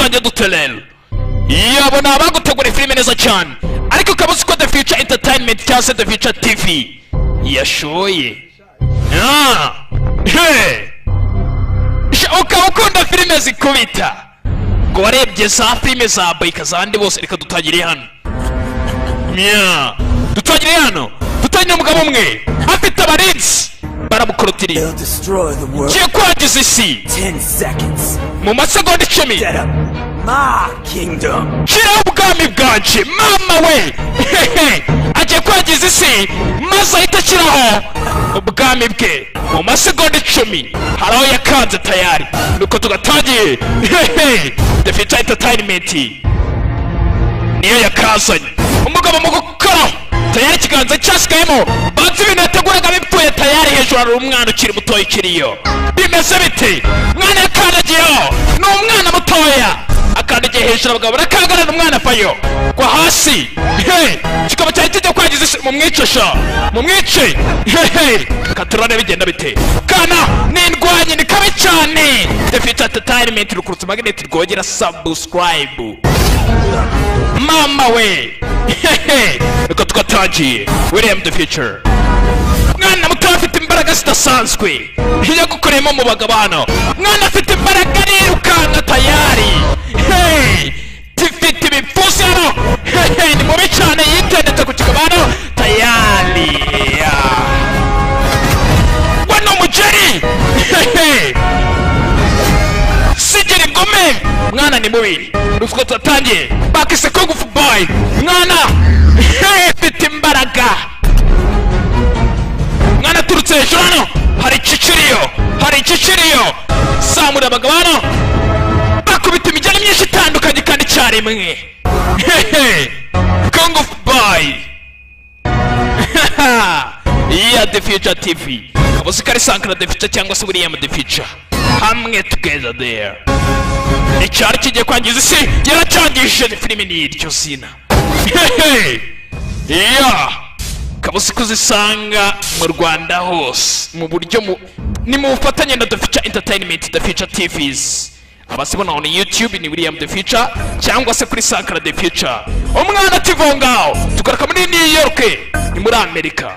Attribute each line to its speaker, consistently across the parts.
Speaker 1: dutangiye dutelera yabona abagutegura filime neza cyane ariko ukaba uzi ko The Future Entertainment cyangwa se The Future TV yashoye ukaba ukunda filime zikubita ngo warebye za filime za Boyka zandi bose reka dutangire hano dutangire hano dutangire umugabo umwe afite abarinzi baramukorotiriye kiye kwangiza isi mu masegonda 10 kiraho ubwami bwanje mama we agiye kwangiza isi maze ahita akiraho ubwami bwe mu masegonda 10 hari aho yakanze tayari nuko tugatangiye The Future Entertainment niyo yakazanye umugabo mu gukora tayari ikiganza cyasigayemo banze ibintu yateguraga bipfuye tayari hejuru hari umwana ukiri mutoya ikiriyo bimeze bite mwana yakandagiyeho ni umwana mutoya akandagiye hejuru abagabo barakangarana umwana avayo kwa hasi kikaba cyari kijya kwangiza isi mumwice katurane bigenda bite kana n'indwanyi ni kabi cyane The Future Entertainment rukurutse magnet rwogera subscribe mama we nuko tugatangiye William The Future mwana muto afite imbaraga zidasanzwe iyo gukoreyemo mu bagabano mwana afite imbaraga rirukanga tayari tifite ibipfusi hano ni mubi cyane yitendetse ku kigabano tayari wano umugeri sigiri ngome mwana ni mubi nuko tugatangiye bakise Kung Fu Boy mwana afite imbaraga mwana turutse hejuru hano hari ikiciriyo samura abagabano bakubita imijyana myinshi itandukanye kandi icyarimwe Kung Fu Boy iya The Future TV kabuzi kari Sankara The Future cyangwa se William The Future hamwe together there icyari kigiye kwangiza isi yaracyangishije filime n'iryo zina kabuzi kuzisanga mu Rwanda hose mu buryo ni mu bufatanye na The Future Entertainment The Future TVs abasibona on YouTube ni William The Future cyangwa se kuri Sankara The Future umwana tivongao tugaruka muri New York ni muri Amerika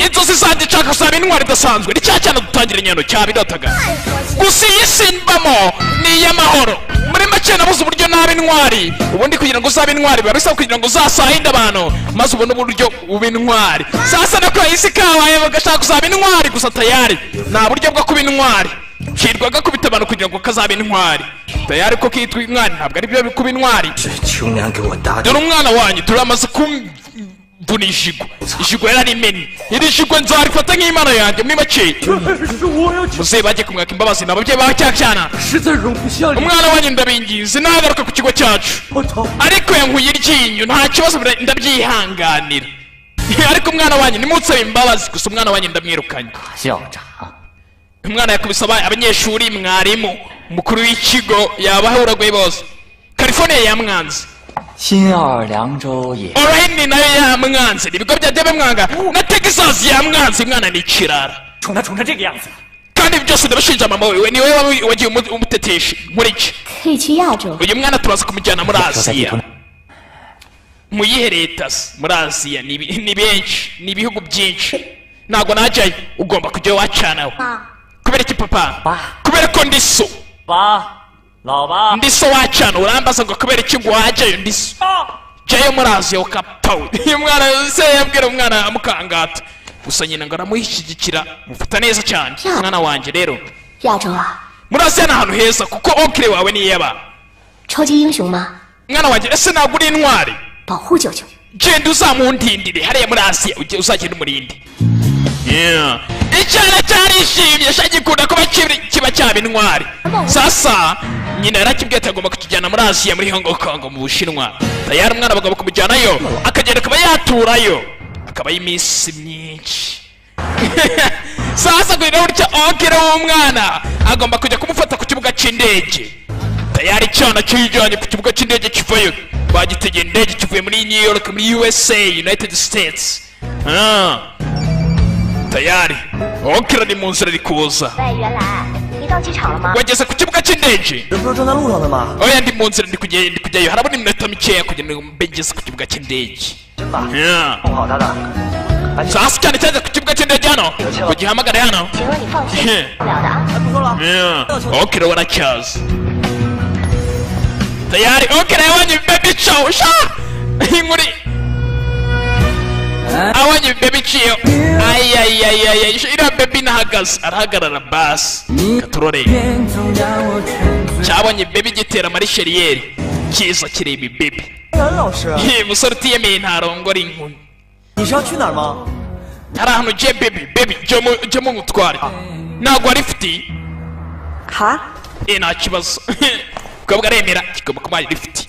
Speaker 1: inzozi zanjye nshaka gusaba intwari idasanzwe ni cya cyane dutangira inyano cyabidotaga gusa iyi simbamo ni iy'amahoro muri make nabuze uburyo naba intwari ubundi kugira ngo uzabe intwari biba bisaba kugira ngo uzasahinde abantu maze ubone uburyo uba intwari sasa nako isi kabaye bagashaka kuzaba intwari gusa tayari nta buryo bwo kuba intwari kirwaga kubita abantu kugira ngo kazabe intwari tayari ko kitwa intwari ntabwo ari byo kuba intwari dore umwana wanyu turamaze mbuni ijigo yararimeni iri jigo nzarifata nk'imana yanjye muri make muze bajye kumwaka imbabazi n'ababyeyi bacyacyana umwana wanjye ndabinginze nagaruka ku kigo cyacu ariko yankuye iryinyo nta kibazo ndabyihanganira ariko umwana wanjye nimunsaba imbabazi gusa umwana wanjye ndamwirukanye umwana yakubise abanyeshuri mwarimu mukuru w'ikigo yabahuraguye bose California yamwanze Orange nayo yamwanze ibigo bya debe mwanga na Texas yamwanze mwana ni kirara kandi byose ndabashinja mama wewe ni wewe wagiye umuteteshe muri iki uyu mwana turaza kumujyana muri Aziya mu yihe leta muri Aziya ni benshi ni ibihugu byinshi ntago najyayo ugomba kujya wacanaho kubera iki papa kubera ko ndiso ndiso wacana urambaza ngo kubera iki wajyayo ndiso jayo muri Aziya ukapawe uyu mwana se yabwira umwana amukangata gusa nyina ngo aramuhishyigikira mufata neza cyane mwana wanjye rero muri Aziya ni ahantu heza kuko onkire wawe ni yaba mwana wanjye ese ntabwo uri intwari genda uzamundindire hariya muri Aziya uzagenda umurindi icyana cyarishimye shagikunda kuba kiba cyaba intwari sasa nyina yarakibwiye ati agomba kukijyana muri Aziya muri Hong Kong mu Bushinwa tayari umwana bagomba kumujyanayo akagenda akaba yaturayo akaba y'iminsi myinshi sasa kugira ngo urya onkere w'umwana agomba kujya kumufata ku kibuga cy'indege tayari cyana cyijyanye ku kibuga cy'indege kivayo bagitegeye indege kivuye muri New York muri USA United States tayari onkere ni mu nzira ari kuza wageze ku kibuga cy'indege
Speaker 2: 这不是正在路上的吗？
Speaker 1: oya ndi mu nzira ndi kujyayo harabona iminota mikeya kugira ngo mbe ngeze ku kibuga cy'indege
Speaker 2: 真吧？
Speaker 1: Yeah.
Speaker 2: 好的的。
Speaker 1: sasa cyane cyane ku kibuga cy'indege hano ugihamagare hano
Speaker 3: 请问你放心，不了的啊。
Speaker 2: 不说了。
Speaker 1: Yeah. okira waracyaza tayari okira yabonye baby chow sha inkuri abonye baby chiyo ayayayayay iriya baby nahagaze arahagarara basi katurore cyabonye baby gitera marisheriyeri kiza kireba baby
Speaker 2: 任老师，
Speaker 1: musore utiyemeye ntarongora inkumi
Speaker 2: 你是要去哪儿吗？
Speaker 1: hari ahantu ugiye baby jya mu mutware ntabwo wari ufite
Speaker 3: 好，
Speaker 1: nta kibazo ukabwa aremera kigomba kuba rifite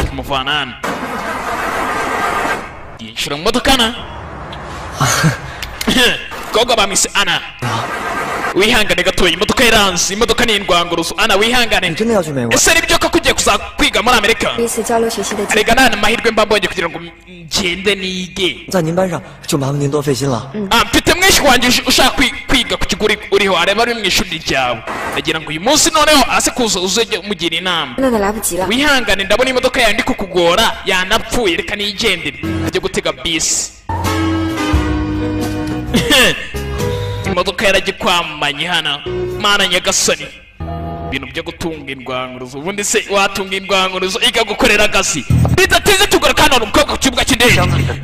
Speaker 1: kumuvana hano yinjira mu modoka na kobwa bamwise ana wihangane gatoya imodoka iranze imodoka ni indwanguruzo ana wihangane
Speaker 2: 你真的要去美国？
Speaker 1: ese nibyo ko kugiye kuza kwiga muri amerika
Speaker 3: 第一次交流学习的机会。
Speaker 1: arega nta amahirwe mba mbonye kugira ngo ngende nige
Speaker 2: 在您班上就麻烦您多费心了。
Speaker 1: mfite mwinshi wanjye ushaka kwiga ku kigo uriho areba ari mu ishuri ryawe ndagira ngo uyu munsi noneho aze kuza uzajya umugira inama
Speaker 3: 真的来不及了。
Speaker 1: wihangane ndabona imodoka yawe ndi kukugora yanapfuye reka nigendere ajya gutega bisi imodoka yaragikwamanye hano mana nyagasani ibintu byo gutunga indwanguruzo ubundi se watunga indwanguruzo ikagukorera agasi bidateze tugura kandi umukobwa ku kibuga cy'indege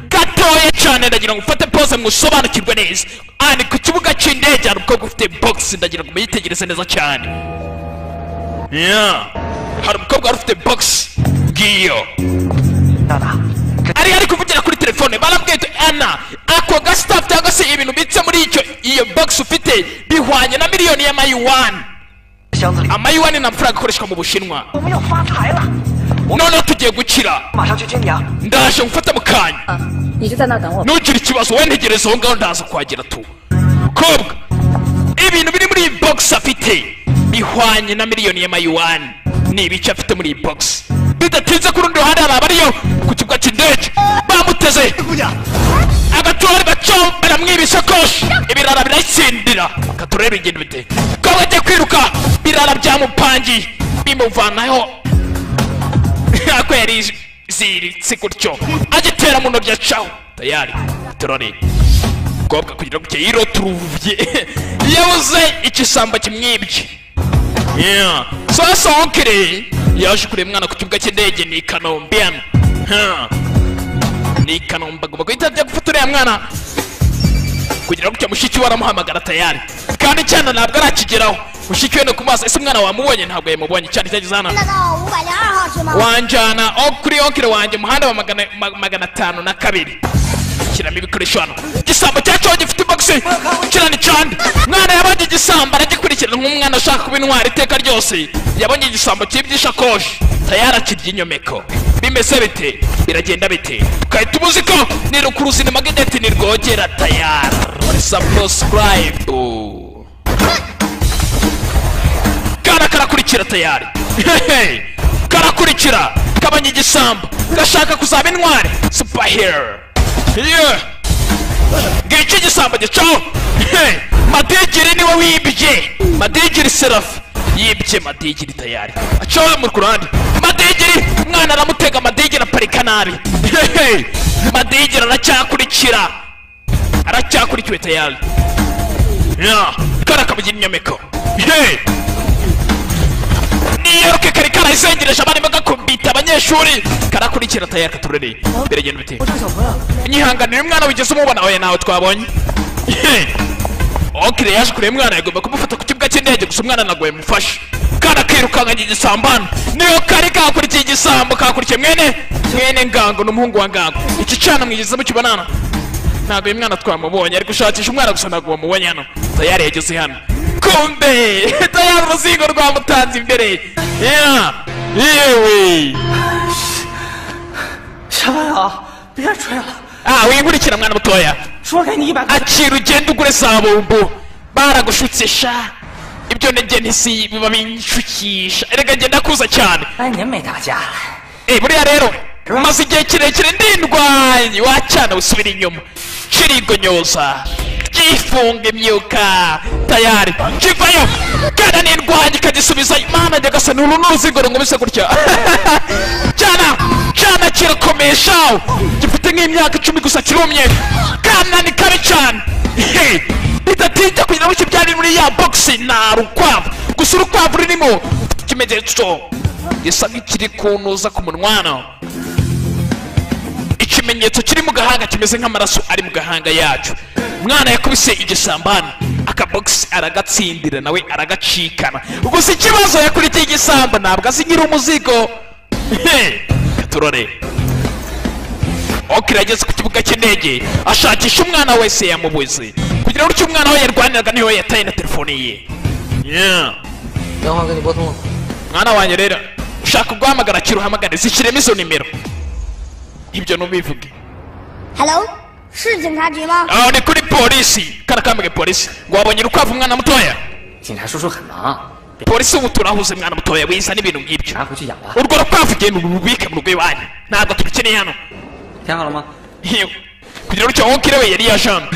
Speaker 1: gatoya cyane ndagira ngo ufate pose musobanukirwe neza ani ku kibuga cy'indege hari umukobwa ufite box ndagira ngo muyitegereze neza cyane hari umukobwa wari ufite box ngiyo
Speaker 2: 大大，
Speaker 1: ari kuvugira kuri telefone barambwiye ana ako gasitafu cyangwa se ibintu bitse muri iyo box ufite bihwanye na miliyoni y'amayuwani
Speaker 2: 箱子里
Speaker 1: amayuwani ni amafaranga akoreshwa mu bushinwa
Speaker 2: 我们要发财了，
Speaker 1: noneho tugiye gukira
Speaker 2: 马上去接你啊！
Speaker 1: ndaje ngufata mu kanya
Speaker 3: 你就在那等我。
Speaker 1: ntugire ikibazo we ntegereza aho ngaho ndaza kuhagera tu kobwa ibintu biri muri iyi box afite bihwanye na miliyoni y'amayuwani ni ibice afite muri iyi box bidatinze ku rundi ruhande hari abariyo ku kibuga cy'indege bamuteze
Speaker 2: 姑娘，
Speaker 1: agatori gaco baramwiba isakoshi ibirara birayitsindira katurebe ingendo bite ko bagiye kwiruka birara byamupangiye bimuvanaho ako yari ziritse gutyo agitera mu ntoryi acaho tayari turore kobwa kugira ngo yiroturuvye yabuze ikisambo kimwibye sasa onkere yaje kureba umwana ku kibuga cy'indege ni Kanombe ni Kanombe agomba guhita ajya gufata uriya mwana kugira ngo mushiki we aramuhamagara tayari kandi cyane ntabwo arakigeraho mushiki we no ku maso ese umwana wamubonye ntabwo yamubonye cyane cyageze hano
Speaker 4: 到502号是吗？
Speaker 1: wanjana kuri onkire wanjye umuhanda wa magana atanu na kabiri shyiramo ibikoresho hano igisambo cyacu gifite boxe kirani cyane mwana yabonye igisambo aragikurikirana nk'umwana ashaka kuba intwari iteka ryose yabonye igisambo cy'ibyishakoshi tayari akirya inyomeko bimeze bite biragenda bite ukahita umuzi ko ni rukuruzi magnet ni rwogera tayari subscribe karakurikira tayari karakurikira kabanye igisambo gashaka kuzaba intwari superhero ngicyo igisambo gicaho madigiri niwe wibye madigiri serafi yibye madigiri tayari acaho mu ruhande madigiri umwana aramutega madigiri aparika nabi madigiri aracyakurikiwe tayari karakabugira inyomeko niyoruke kari karayizengereje abana bagakubita abanyeshuri karakurikira tayari katurere biragenda bite
Speaker 2: 我这个小朋友，
Speaker 1: nyihanganira umwana wigeze umubona oya nawe twabonye okire yaje kureba umwana yagomba kumufata ku kibuga cy'indege gusa umwana nagoye mufashe kana kirukankanye igisambano niyo kari kakurikiye igisambo kakurikiye mwene ngango n'umuhungu wa ngango iki cana mwigeze mukibonana ntabwo uyu mwana twamubonye ari gushakisha umwana gusa ntabwo wamubonye hano tayari yageze hano kumbe tayari uruzingo rwamutanze imbere yewe
Speaker 2: 小朋友，别吹了，
Speaker 1: winkurikira mwana mutoya
Speaker 2: 说给你100块。
Speaker 1: akira ugenda ugure za bombo baragushutse sha ibyo nege ntisi biba binshukisha erega ngenda kuza cyane
Speaker 2: 3年没打架了，
Speaker 1: buriya rero maze igihe kirekire ndindwanye wacana usubira inyuma kirigonyoza gifunga imyuka tayari kiva gisubizayo kana n'indwanyi ikagisubizayo mana nyagasa n'uru n'uruzingo rungubise gutya cyana kirakomesha gifite nk'imyaka 10 gusa kirumye kana ni kabi cyane bidatinda kugira ngo kibyari muri ya boxi na rukwavu gusa urukwavu rurimo ikimenyetso gisa nk'ikiri kunuza ku munwana ikimenyetso kiri mu gahanga kimeze nk'amaraso ari mu gahanga yacu umwana yakubise igisambana akabox aragatsindira nawe aragacikana gusa ikibazo yakurikiye igisamba ntabwo azigira umuzigo turore okirageze ku kibuga cy'indege ashakisha umwana wese yamubuze kugira ngo umwana we yarwaniraga niwe yataye na telefone ye mwana wanjye rero ushaka guhamagara kiruhamagare zishyiremo izo nimero ibyo nubivuge
Speaker 4: Hello 是警察局吗
Speaker 1: ni kuri polisi karakambage polisi ngo wabonye urukwavu umwana mutoya
Speaker 2: 警察叔叔很忙，
Speaker 1: polisi ubu turahuze mwana mutoya wiza n'ibintu nk'ibyo
Speaker 2: 拿回去养吧。
Speaker 1: urwo rukwavu genda urubike mu rugo iwanyu ntabwo turukeneye hano
Speaker 2: 填好了吗？
Speaker 1: kugira ngo cyangwa we yari yajana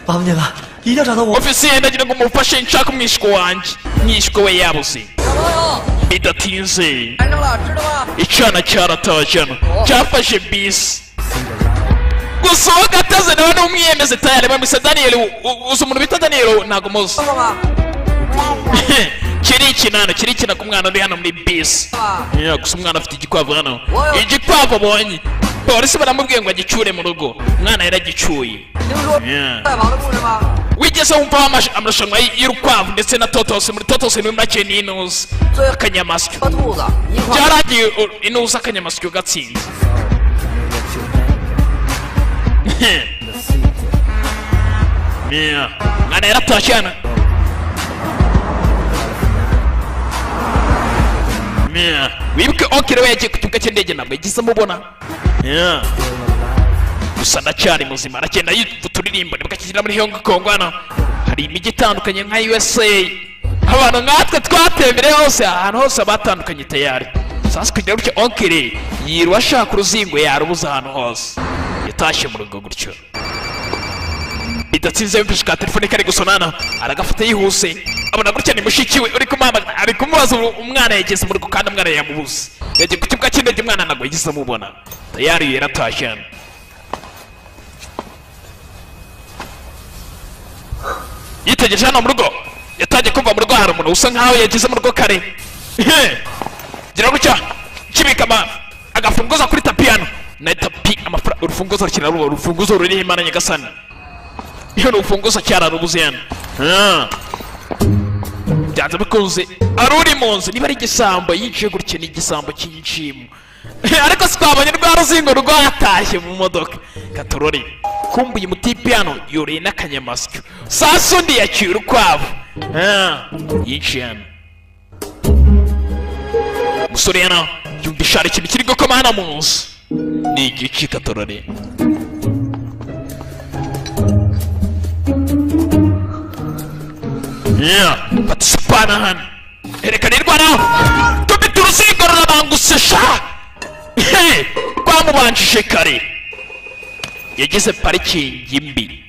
Speaker 2: 麻烦你了，一定要找到我。
Speaker 1: ofisiye ndagira ngo mufashe nshaka umwishywa wanjye umwishywa we yabuze bidatinze icyana cyaratajana cyafashe bisi gusa uwo gataze nawe n'umwiyemeze tayari bamwise Daniel uzi umuntu bita Daniel ntabwo muzi kirikina ku mwana uri hano muri bisi gusa umwana afite igikwavu hano igikwavu abonye polisi baramubwiye ngo agicyure mu rugo umwana yaragicyuye wigeze wumva amarushanwa y'urukwavu ndetse na totose muri totose ni make n'inuzi akanyamasyo byaragiye inuzi akanyamasyo gatsinze mwana yaratashyana wibuke okere we yagiye ku kibuga cy'indege ntabwo yagize amubona gusa ndacyari muzima aragenda yitwa uturirimbo nibwo akigera muri Hong Kong hano hari imijyi itandukanye nka USA abantu nkatwe twatembereye hose ahantu hose batandukanye tayari sasa kugira gutya okere yiruwa ashaka uruzingo yarubuza ahantu hose yatashye mu rugo gutyo bidatsinze yumvise ka telefone kari gusonana aragafata yihuse abona gutya ni mushiki we uri kumamagara ari kumubaza umwana yageze mu rugo kandi umwana yamubuze yagiye ku kibuga cy'indege umwana ntabwo yagize amubona tayari yaratashye yitegereje hano mu rugo yatangiye kumva mu rugo hari umuntu usa nkaho yagize mu rugo kare gira gutya kibika agafunguzo kuri tapi hano na tapi amafaranga urufunguzo rukina rubo urufunguzo ruri Imana nyagasani iyo urufunguzo cyararubuze hano byanze bikunze aruri mu nzu niba ari igisambo yinjiye gutya ni igisambo cy'inshimo ariko twabonye rwa ruzingo rwatashye mu modoka katorori kumbuye umutipe hano yoreye n'akanyamasyo sasa undi yaciye urukwavu yinjiye hano umusore hano yumvisha hari ikintu kiri gukoma hano mu nzu ni igiki katorori fata isupana hano erekana irwanaho tubita uruzingo rurabangusesha rwamubanjije kare yagize parikingi mbi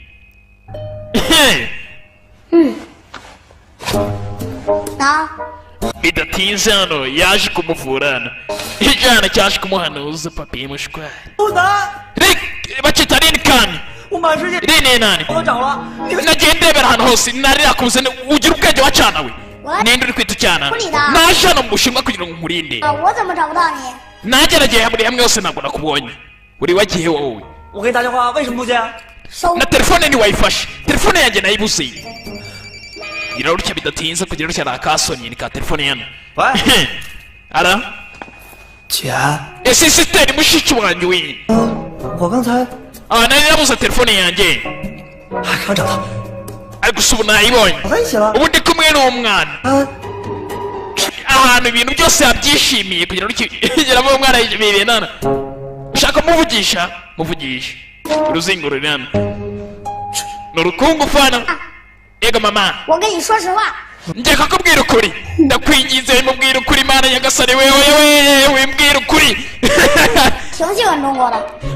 Speaker 1: bidatinze hano yaje kumuvurana ijana cyaje kumuhanuza papiye mushwari bacita rinkani rini nani nagiye ndebera ahantu hose narirakubuze ugira ubwenge wacana we ninde uri kwita ucyana naje hano mu Bushinwa kugira ngo nkurinde nagerageye muri hamwe hose ntabwo nakubonye uri wagiye wowe na telefone ni wayifashe telefone yanjye nayibuze irarutya bidatinze kugira ngo nakasonye ni ka telefone yana ara sisiteri mushiki wanjye we nari nabuze telefone yanjye ariko ubu nayibonye ubu ndi kumwe n'umwana ahantu ibintu byose yabyishimiye kugira ngo igeramo umwana yishimiye nana ushaka muvugisha uruzingo ruri hano ni urukungu fana yego mama njye kakubwira ukuri ndakwinginze wimubwira ukuri Mana nyagasani wewe wimbwira ukuri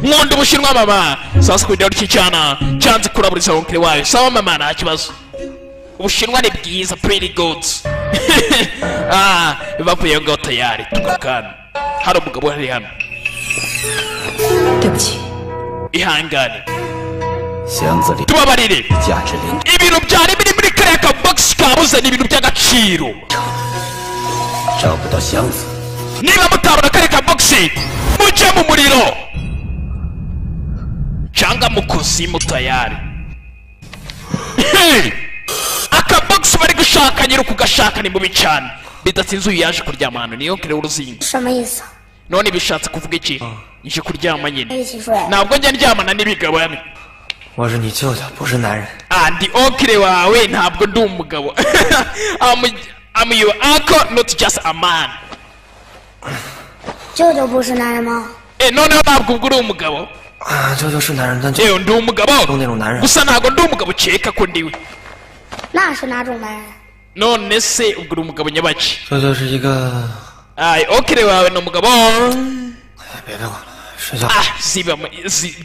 Speaker 1: nkunda Ubushinwa mama sasa kugira ngo cyana cyanze kuraburiza onkire wawe sawa mama nta kibazo ubushinwa ni bwiza pretty good bavuye ngaho tayari tugakana hari umugabo hari hano
Speaker 3: 对不起，
Speaker 1: ihangane
Speaker 2: 箱子里
Speaker 1: tubabarire
Speaker 2: 价值连
Speaker 1: ibintu byari biri muri kariya kabogisi kabuze ni ibintu by'agaciro
Speaker 2: 找不到箱子，
Speaker 1: niba mutabona kariya kabogisi mujye mu muriro cyangwa mu kuzimu tayari akabogisi bari gushaka nyiri ukugashaka ni mubi cyane bidatinze uyu yaje kuryama hano niyo kire uruzingo
Speaker 4: 什么意思？
Speaker 1: none bishatse kuvuga iki nje kuryama nyine
Speaker 4: 一起睡。
Speaker 1: ntabwo njya ndyamana n'ibigabane
Speaker 2: 我是你舅舅，不是男人。
Speaker 1: ndi okire wawe ntabwo ndi umugabo I'm your uncle not just a man
Speaker 4: 舅舅不是男人吗？
Speaker 1: noneho ntabwo ubwo uri umugabo
Speaker 2: 啊，舅舅是男人，但舅
Speaker 1: ndi umugabo
Speaker 2: 都那种男人。
Speaker 1: gusa ntabwo ndi umugabo ukeka ko ndiwe
Speaker 4: 那是哪种男人？
Speaker 1: none se ubwo uri umugabo nyabaki
Speaker 2: 舅舅是一个，
Speaker 1: okire wawe ni umugabo
Speaker 2: 哎，别管了，睡觉。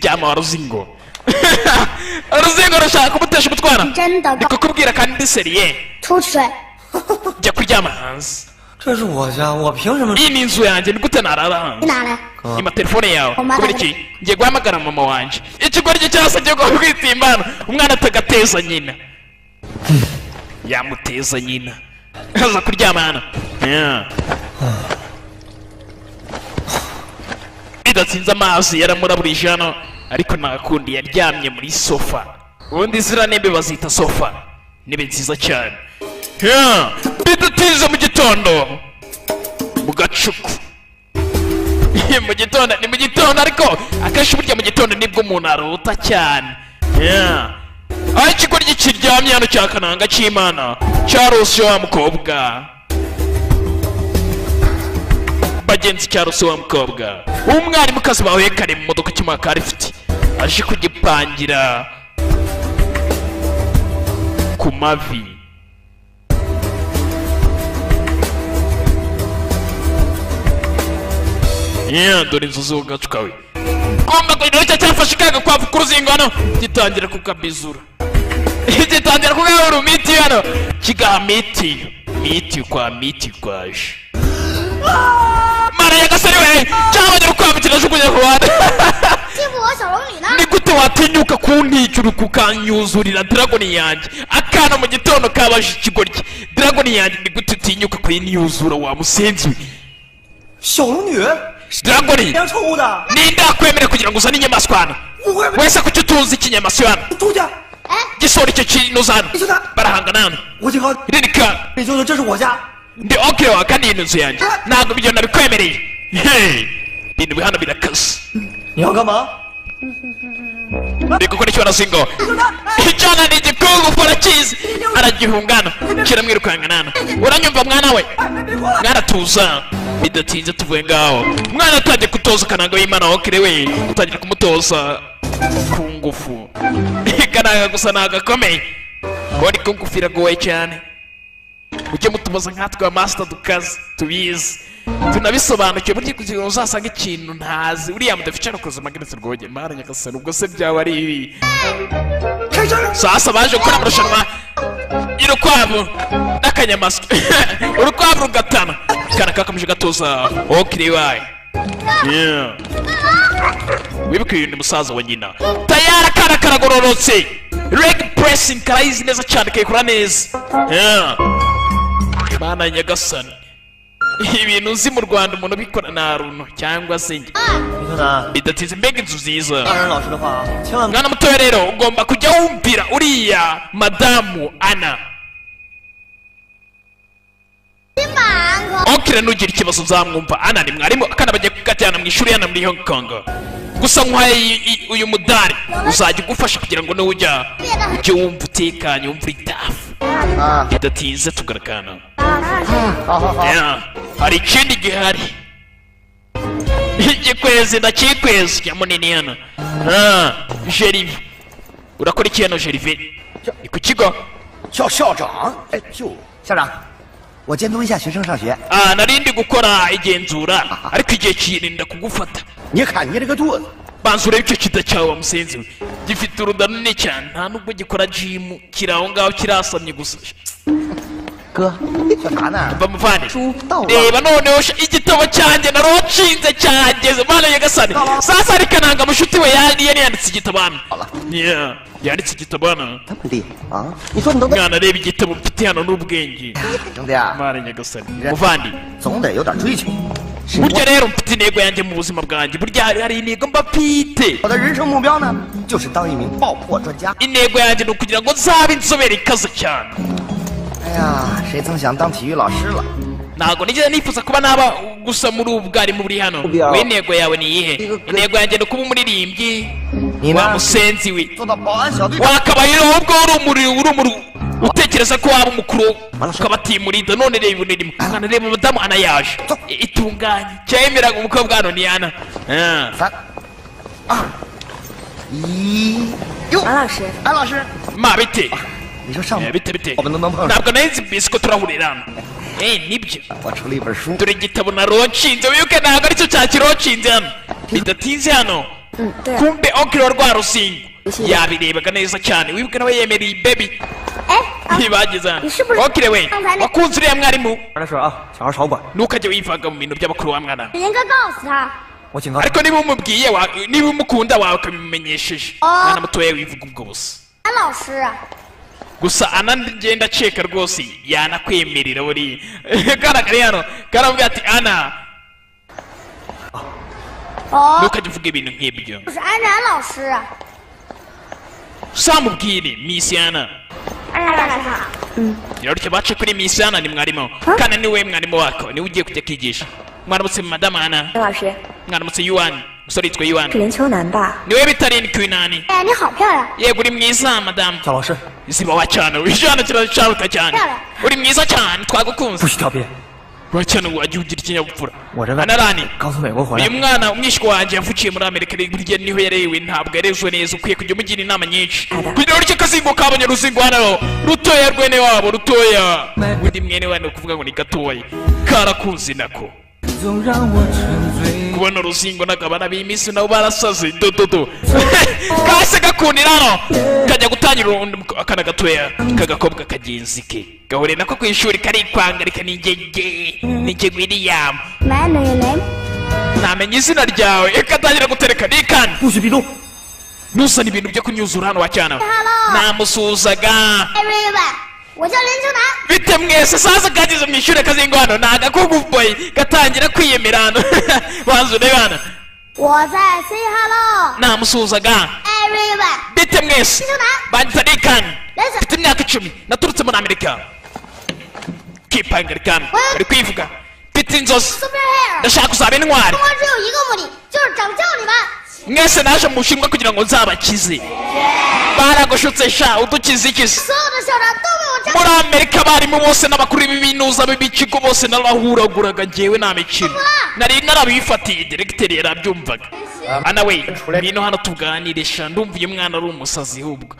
Speaker 1: ryama wa ruzingo uruzingo rushaka kumutesha umutwara
Speaker 4: 真的
Speaker 1: ndi kukubwira kandi ndi seriye
Speaker 4: 出去睡。
Speaker 1: jya kuryama hanze
Speaker 2: 这是我家，我凭什么？
Speaker 1: iyi ni inzu yanjye ni gute narara
Speaker 4: 你
Speaker 1: hanze
Speaker 4: 哪来？
Speaker 1: ima telefone yawe
Speaker 4: Umwana
Speaker 1: kubera iki ngiye guhamagara mama wanje ikigoryi cyasabye ko kwita imana umwana atagateza nyina yamuteza nyina aza kuryama hano bidatsinze amazi yaramuraburije hano ariko ntakundi yaryamye muri sofa ubundi ziriya ntebe bazita sofa intebe nziza cyane bidatinze mu gitondo mu gacuku mu gitondo ni mu gitondo ariko akenshi burya mu gitondo nibwo umuntu arota cyane aho ikigoryi kiryamye hano cya kananga cy'imana cyarose wa mukobwa bagenzi cyarose wa mukobwa umwarimukazi bahuye kare mu modoka cy'umwaka rifite aje kugipangira ku mavi dore inzu z'ugacu kawe ngomba kugira icyo cyafashe kaga kwavu k'uruzingo hano gitangira kukabizura gitangira kugahura miti hano kigaha miti kwa miti kwaje mara yagasari we cyabonye ukwavu kirajugunya ku bana
Speaker 4: 欺负我小龙女呢？
Speaker 1: ni gute watinyuka kuntikira ukanyuzurira dragoni yanjye akana mu gitondo kabaje ikigoryi dragoni yanjye ni gute utinyuka kuyiniyuzura wa musenzi we
Speaker 2: 小龙女，
Speaker 1: dragoni
Speaker 2: 娘臭的，
Speaker 1: ninde akwemera kugira ngo uzane inyamaswa hano
Speaker 2: 误会，
Speaker 1: wese kuki utuzi ikinyamaswa hano
Speaker 2: 出去！
Speaker 1: gisora icyo kintu uza hano
Speaker 2: 你去哪？
Speaker 1: barahangana hano
Speaker 2: 我警告
Speaker 1: ririka
Speaker 2: 你舅舅，这是我家。
Speaker 1: ndi okire wawe kandi iyi ni inzu yanjye ntabwo ibyo nabikwemereye ibintu hano birakaze
Speaker 2: 你要干嘛？
Speaker 1: ndi gukora icyo barazingo icyana ni igikungu farakizi aragihungana kiramwirukangana hano uranyumva mwana we mwana tuza bidatinze tuvuye ngaho mwana atangiye kutoza kananga w'imana okire we utangira kumutoza ku ngufu kananga gusa ntabwo akomeye kubona ko ngufu iragoye cyane mujye mutubaza nkatwe master dukaze tubizi tunabisobanukiwe burya kugira ngo uzasanga ikintu ntazi uriya mudafite arakoze amageretse rwoge mara nyagasani ubwo se byaba ari ibi sasa baje gukora amarushanwa y'urukwavu n'akanyamasyo urukwavu rugatana kana kakomeje gatoza okiri wayo wibuke uyu ni musaza wa nyina tayari akana karagororotse leg pressing karayizi neza cyane kayikora neza mana nyagasani ibintu uzi mu rwanda umuntu ubikora nta runo cyangwa se njye
Speaker 2: 李特南，
Speaker 1: bidatinze mbega inzu nziza
Speaker 2: 大人老师的话啊，千万
Speaker 1: mwana mutoya rero ugomba kujya wumvira uriya madamu ana
Speaker 4: 金马安可
Speaker 1: okire nugira ikibazo uzamwumva ana ni mwarimu akana bagiye kukajyana mu ishuri hano muri hong kong gusa nkwaye uyu mudari uzajya ugufasha kugira ngo nujya ujye wumva utekanye wumva uri dafu bidatinze tugarakana hari ikindi gihari igikwezi ndakikwezi cya munini hano jerive urakora iki hano jerive ni ku kigo
Speaker 5: 叫校长，哎，校长，我监督一下学生上学。
Speaker 1: narindi gukora igenzura ariko igihe kirinda kugufata
Speaker 5: 你看你这个肚子，
Speaker 1: banza urebe icyo kida cyawe wa musenzi we gifite uruda runini cyane nta nubwo gikora jimu kiri aho ngaho kirasamye gusa
Speaker 5: 哥，小啥呢？
Speaker 1: mva muvane
Speaker 5: 到了。
Speaker 1: reba noneho igitabo cyanjye naroshinze cyageze mana nyagasani sasa ariko nanga mushuti we yanditse igitabo hano yanditse igitabo hano
Speaker 5: 这么厉害啊！你说你都能，
Speaker 1: mwana reba igitabo mfite hano n'ubwenge
Speaker 5: 兄弟啊，
Speaker 1: mana nyagasani muvandi
Speaker 5: 总得有点追求。
Speaker 1: burya rero mfite intego yanjye mu buzima bwanjye burya hari intego mba mfite
Speaker 5: 我的人生目标呢，就是当一名爆破专家。
Speaker 1: intego yanjye ni ukugira ngo nzabe inzobere ikaze cyane
Speaker 5: 哎呀，谁曾想当体育老师了？
Speaker 1: ntabwo nigeze nifuza kuba naba gusa muri ubu bwarimu buri hano we intego yawe ni iyihe intego yanjye ni ukuba umuririmbyi
Speaker 5: 你
Speaker 1: wa
Speaker 5: 呢？
Speaker 1: musenzi we
Speaker 5: 做到保安小队长。
Speaker 1: wakabaye ahubwo urumuri utekereza ko waba umukuru ukabatimurinda none reba unirimo mwana reba madamu ana yaje itunganye cyemeraga umukobwa hano ni ana
Speaker 5: 3、2、1，哟！
Speaker 3: 安老师，
Speaker 5: 安老师，
Speaker 1: ma bite
Speaker 5: 你说上午
Speaker 1: bite bite
Speaker 5: 我们能碰上？
Speaker 1: ntabwo nari nzi bisi ko turahurira hano nibyo
Speaker 5: 我出了一本书，
Speaker 1: dore igitabo naronshinze wibuke ntabwo aricyo cyakironshinze hano bidatinze hano
Speaker 3: 嗯，对啊，
Speaker 1: kumbe okiro rwa rusingo yabirebaga neza cyane wibuke nawe yemereye ibebi
Speaker 4: 哎，啊
Speaker 1: ntibageze hano
Speaker 4: 你是不是
Speaker 1: okire we
Speaker 4: 刚才那
Speaker 1: wakunze uriya mwarimu
Speaker 2: 的事啊，小孩少管。
Speaker 1: ntukajye wivanga mu bintu by'abakuru wa mwana
Speaker 4: 你应该告诉他，
Speaker 2: 我警告你，
Speaker 1: ariko niba umubwiye niba umukunda wawe ukabimumenyesheje mwana mutoya wivuga ubwo busa
Speaker 4: 安老师啊，
Speaker 1: gusa ana ngenda aceka rwose yanakwemerera buriya kana kari hano karavuga ati ana
Speaker 4: 哦，
Speaker 1: ntukajye uvuga ibintu nk'ibyo
Speaker 4: 就是安然老师啊，
Speaker 1: samubwire miss ana
Speaker 4: 安然老师好，
Speaker 1: irarutse bace kuri miss ana ni mwarimu kana niwe mwarimu wako niwe ugiye kujya kwigisha mwaramutse madamu ana
Speaker 3: 安老师
Speaker 1: mwaramutse yuwani umusore yitwa yuwani
Speaker 3: 是连秋楠吧？
Speaker 1: niwe bitarindwi kw'inani
Speaker 4: 哎，你好漂亮，
Speaker 1: yego uri mwiza madamu
Speaker 2: 小老师
Speaker 1: zibawa cyane wijana kirasharuka cyane uri mwiza cyane twagukunze
Speaker 2: 不许跳别。
Speaker 1: wacyane wajya ugira ikinyabupfura
Speaker 2: 我这问
Speaker 1: anarani
Speaker 2: 刚从美国回来
Speaker 1: uyu，mwana umwishywa wanjye yavukiye muri amerika burya niho yarewe ntabwo yarezwe neza ukwiye kujya umugira inama nyinshi kugira ureke akazingo kabonye ruzingo hano rutoya rwene wabo rutoya undi mwene wabo kuvuga ngo ni gatoya karakunze nako kubona uruzingo n'akabana b'iminsi nabo barasaze dododo kase gakundira hano kajya gutangira akana gatoya kagakobwa kagenzi ke gahure nako ku ishuri karikwangarika nige William
Speaker 4: 来，name your name，
Speaker 1: ntamenya izina ryawe ikatangira gutereka nikani
Speaker 2: 不许闭路。
Speaker 1: nuzana ibintu byo kunyuzura hano wacyana namusuzaga
Speaker 4: everyone，我叫林秋楠，
Speaker 1: bite mwese sasa kageze mu ishuri kazingo hano ni agakuguboyi gatangira kwiyemera hano banza urebe hano
Speaker 4: 我在 say hello，
Speaker 1: namusuzaga
Speaker 4: everyone，
Speaker 1: bite mwese
Speaker 4: 林秋楠
Speaker 1: banyita nikani
Speaker 4: ，listen，
Speaker 1: mfite imyaka 10 naturutse muri amerika kipangarikana bari kwivuga mfite inzozi
Speaker 4: superhero，
Speaker 1: ndashaka kuzaba intwari
Speaker 4: 中国只有一个目的，就是拯救你们。
Speaker 1: mwese naje mu bushinwa kugira ngo nzabakize baragushutse sha udukize ikize
Speaker 4: 所有的校长都为我站。
Speaker 1: muri amerika abarimu bose n'abakuru b'iminuza b'ibikigo bose narahuraguraga njyewe nta mikino nari narabifatiye diregiteri yarabyumvaga ana we ngwino hano tuganire sha ndumva uyu mwana ari umusazi ahubwo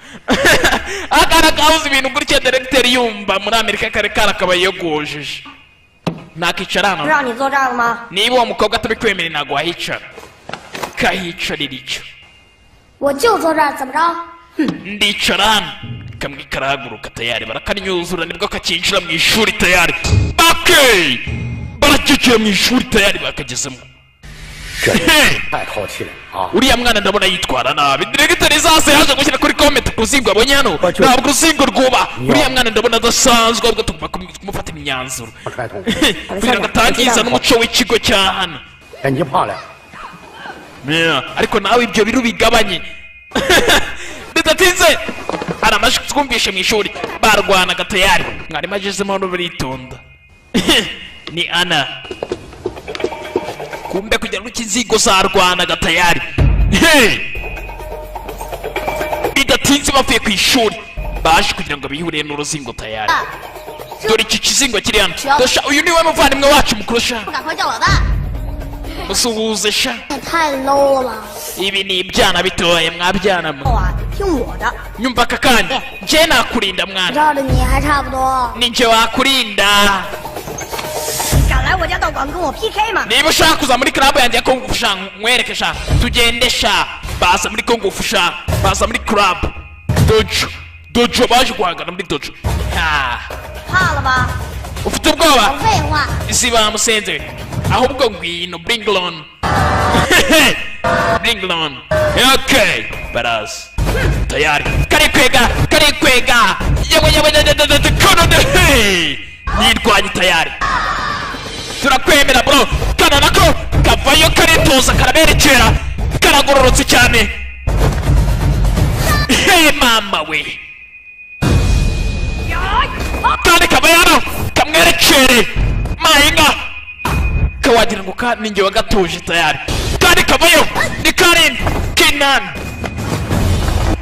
Speaker 1: akana kabuze ibintu gutya diregiteri yumva muri amerika kare karakabaye yogojeje nakicara hano
Speaker 3: 让你坐这儿了吗？
Speaker 1: niba uwo mukobwa atabikwemereye ntabwo wahicara kahicarira icyo
Speaker 4: 我就坐这儿，怎么着？
Speaker 1: ndicara hano kamwe karahaguruka tayari barakanyuzura nibwo kakinjira mu ishuri tayari bake barakikiye mu ishuri tayari bakagezemo
Speaker 2: 太淘气了啊！
Speaker 1: uriya mwana ndabona yitwara nabi diregiteri zase yaje gushyira kuri komenti ku ruzingo abonye hano ntabwo uruzingo rwuba uriya mwana ndabona adasanzwe ahubwo tugomba kumufatira imyanzuro
Speaker 2: 开通，
Speaker 1: kugira ngo atangiza n'umuco w'ikigo cya hano
Speaker 2: 眼睛胖了，
Speaker 1: ariko nawe ibyo biru bigabanye bidatinze hari amajwi twumvishe mu ishuri barwanaga tayari mwarimu agezemo hano baritonda ni ana kumbe kugira ngo ikizigo zarwanaga tayari bidatinze bavuye ku ishuri baje kugira ngo bihuriye n'uruzingo tayari dore iki kizingo kiri hano dosha uyu niwe muvandimwe wacu mukuru sha
Speaker 4: 不赶快叫老大，
Speaker 1: musuhuze sha
Speaker 4: 也太 low 了吧！
Speaker 1: ibi ni ibyana bitoya mwabyana mwe
Speaker 3: 啊，听我的，
Speaker 1: nyumva aka kanya njye nakurinda mwana
Speaker 4: 照着你还差不多。
Speaker 1: ni njye wakurinda
Speaker 3: 敢来我家道馆跟我 PK 吗？
Speaker 1: niba ushaka kuza muri club yanjye ko ngufasha nkwereke sha tugende sha baza muri Kung Fu sha, baza muri club dojo baje guhangana muri dojo.
Speaker 3: 怕了吧？
Speaker 1: ufite ubwoba
Speaker 4: 废话，
Speaker 1: isi bamusenze ahubwo ngwino bring it on. Bring it on. Okay baraza tayari karikwega yewe kono de nirwanye tayari turakwemera bro kana nako kavayo karitoza karaberekera karagororotse cyane. Hey mama we kandi kabayano kamwerekere mayinga kawagira ngo ka ninjye wagatuje tayari kandi kabayo ni Karin Kinan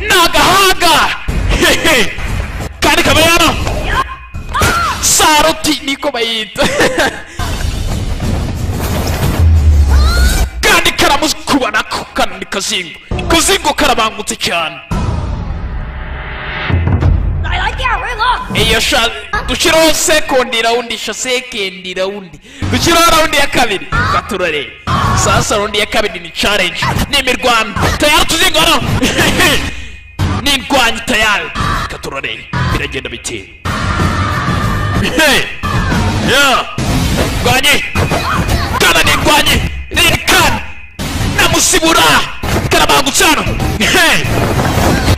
Speaker 1: nagahanga kandi kabayano Saruti niko bayita kandi karamuskubana ko kandi kazingo karabangutse cyane.
Speaker 3: 再来第2回合。
Speaker 1: iyo sha dushiraho second round dushiraho round ya kabiri gaturare sasa round ya kabiri ni challenge ni imirwano tayari tuzingana ni ndwanyi tayari gaturare biragenda bite ya ndwanyi kana ni ndwanyi kan namusibura karabangutsana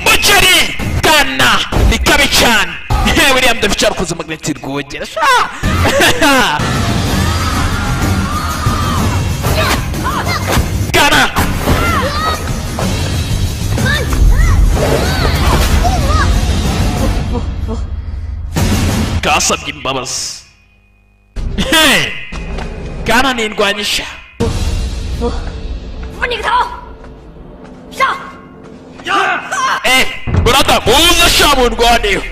Speaker 1: muceri kana ni kabi cyane. William David akoze magnetic rwogera sha kana kasabye imbabazi kana ni ndwanyisha
Speaker 3: 扶你个头，上！
Speaker 1: burada muze sha mu ndwaniro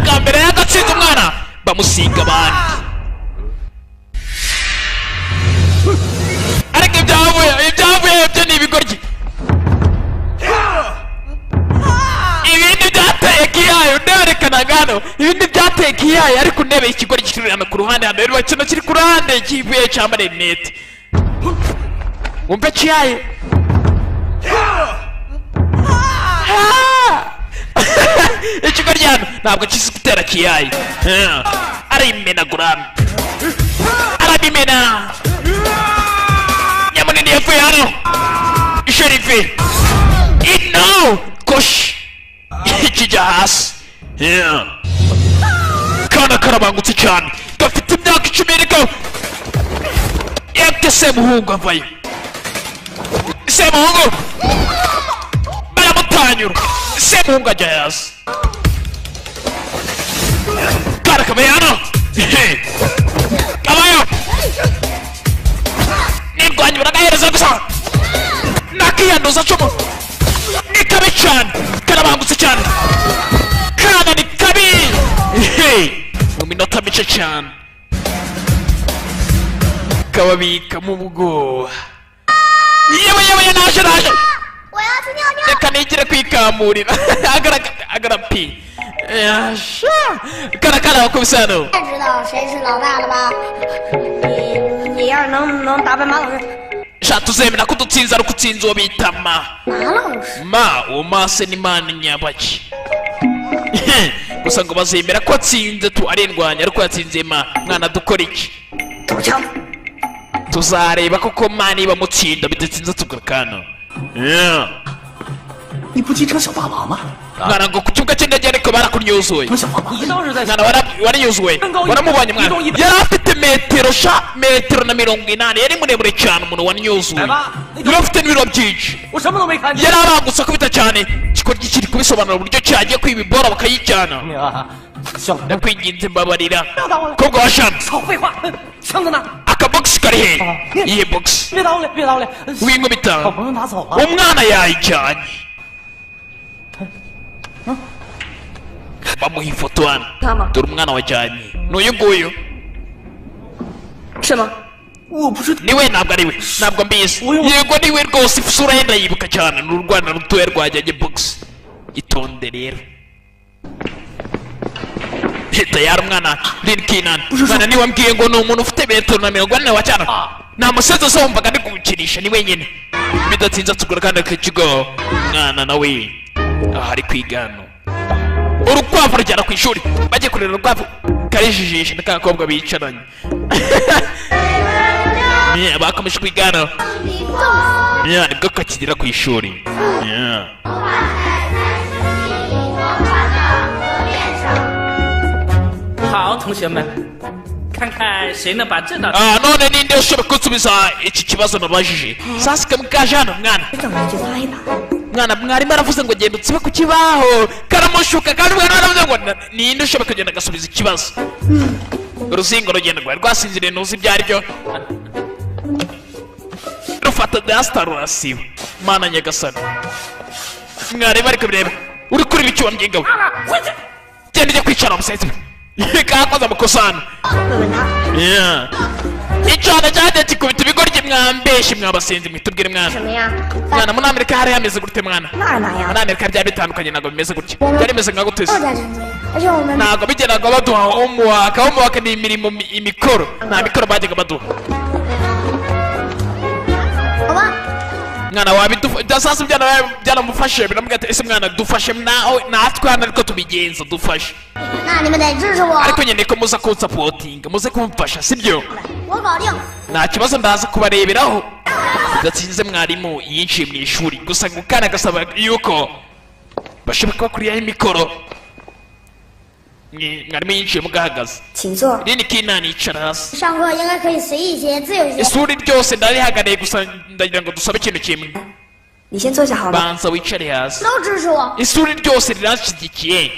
Speaker 1: kambere yagatsinze umwana bamusiga abandi ariko ibyavuye byo ni ibigoryi ibindi byateye kiyayo nderekanaga hano ibindi byateye kiyayo ariko ndebe ikigoryi kirurana ku ruhande hano rero kino kiri ku ruhande kivuye cyambare rinete wumve kiyayo ikigoryi hano ntabwo kizi gutera kiyayo arimenagura arabimena nyamunini yavuye hano sherifi ino koshi kijya hasi kana karabangutse cyane gafite imyaka 10 ariko yake semuhungu avayo semuhungu baramutanyura semuhungu ajya hasi kana kabaye hano kabayo nirwanya baragahereza gusa nakiyanduza cumu ni kabi cyane karabangutse cyane kana ni kabi mu minota mike cyane kababika mu bwoba yewe naje
Speaker 4: 我要去尿尿。
Speaker 1: reka nigire kwikamurira agarapi karakara wakubise hano
Speaker 4: 现在知道谁是老大了吧？
Speaker 3: 你要是能打败马老师，
Speaker 1: sha tuzemera ko dutsinze ari ukutsinze uwo bita ma
Speaker 4: 马老师，
Speaker 1: ma uwo mase ni mani nyabaki gusa ngo bazemera ko atsinze tu arindwanya ariko yatsinze ma mwana dukora iki
Speaker 5: 手枪，
Speaker 1: tuzareba koko ma niba mutsinda bidatsinze tugarakana
Speaker 5: 你不骑车小霸王吗？
Speaker 1: mwana ngo ku kibuga cy'indege ariko barakunyuzuye
Speaker 5: 小霸王，
Speaker 2: 你倒是在
Speaker 1: mwana wariyuzuye waramubonye mwana yari afite metero na 80 yari muremure cyane umuntu wanyuzuye yari afite n'ibiro byinshi
Speaker 2: 我什么都没看见。
Speaker 1: yari arangutse akubita cyane ikigoryi kiri kubisobanura uburyo cyagiye kwiba ibora bakayijyana
Speaker 2: 小子，
Speaker 1: ndakwinginze mbabarira kobwa wa shami
Speaker 2: 少废话，枪在哪？
Speaker 1: akabogisi kari he iyihe bogisi
Speaker 2: 别捣别捣了，
Speaker 1: w'inkubita
Speaker 2: 好朋友拿走了。
Speaker 1: umwana yayijyanye bamuha ifoto hano dore umwana wajyanye n'uyu nguyu
Speaker 3: 是吗？
Speaker 5: 我不是
Speaker 1: niwe ntabwo ari we ntabwo mbizi yego niwe rwose isura ye ndayibuka cyane ni urwana rutoya rwajyanye bogisi itonde rero leta yari umwana Rinkinan mwana niwe mbwiye ngo ni umuntu ufite metero na 40 wa cyane nta musaza se wumvaga ari gukinisha ni wenyine. Bidatinze tugura kandi ku kigo mwana nawe ahari kwigano. Urukwavu rujyana ku ishuri bajye kurera urukwavu karijijisha n'akakobwa bicaranye. Bakomeje kwigana nibwo kakigera ku ishuri.
Speaker 2: 好，同学们，看看谁能把这道题。
Speaker 1: none ninde ushobora kunsubiza iki kibazo nabajije? Sasa kamukaje hano mwana.
Speaker 3: 这怎么就猜吧？
Speaker 1: Mwana mwarimu aravuze ngo genda utsibe ku kibaho karamushuka kandi mwana aravuze ngo ninde ushobora kugenda agasubiza ikibazo. Uruzingo rugenda rwari rwasinziriye ntuzi ibyo ari byo. Rufata dasita rurasiba. Mana nyagasani. Mwarimu ariko bireba uri kuri biki wambwiye ngo genda ujye kwicara umusetsi. Kakoza mukosana. Icyana cyane kikubita ibigoryi mwambeshe mwabasenzi mwitubwire mwana.
Speaker 3: 什么呀？
Speaker 1: Mwana muri Amerika hari hameze gute mwana?
Speaker 3: 那哪样？
Speaker 1: Muri Amerika byari bitandukanye ntabwo bimeze gutya. Byari bimeze nka gute?
Speaker 4: 都在珍珠，而且我们
Speaker 1: Ntabwo bigeraga baduha homework ni imirimo imikoro. Nta mikoro bajyaga baduha.
Speaker 4: 好吧，
Speaker 1: Mwana wabidufasha sasa byanamufashe biramubwira ati ese mwana dufashe natwe hano ariko tubigenza dufashe.
Speaker 4: 那你们得支持我，
Speaker 1: Ariko nyine ko muza kunsapotinga muze kumfasha sibyo?
Speaker 4: 我搞定。
Speaker 1: Nta kibazo ndaza kubareberaho. Bidatsinze mwarimu yinjiye mu ishuri gusa ngo kana gasaba yuko bashobora kuba kuriyaho imikoro. Mwarimu yinjiye mugahagaze.
Speaker 3: 请坐。
Speaker 1: Nini kinani icara hasi.
Speaker 4: 上课应该可以随意些，自由些。
Speaker 1: Ishuri ryose ndarihagarariye gusa ndagira ngo dusabe ikintu kimwe.
Speaker 3: 你先坐下好了。
Speaker 1: Banza wicare hasi.
Speaker 4: 都支持我。
Speaker 1: Ishuri ryose riranshyigikiye.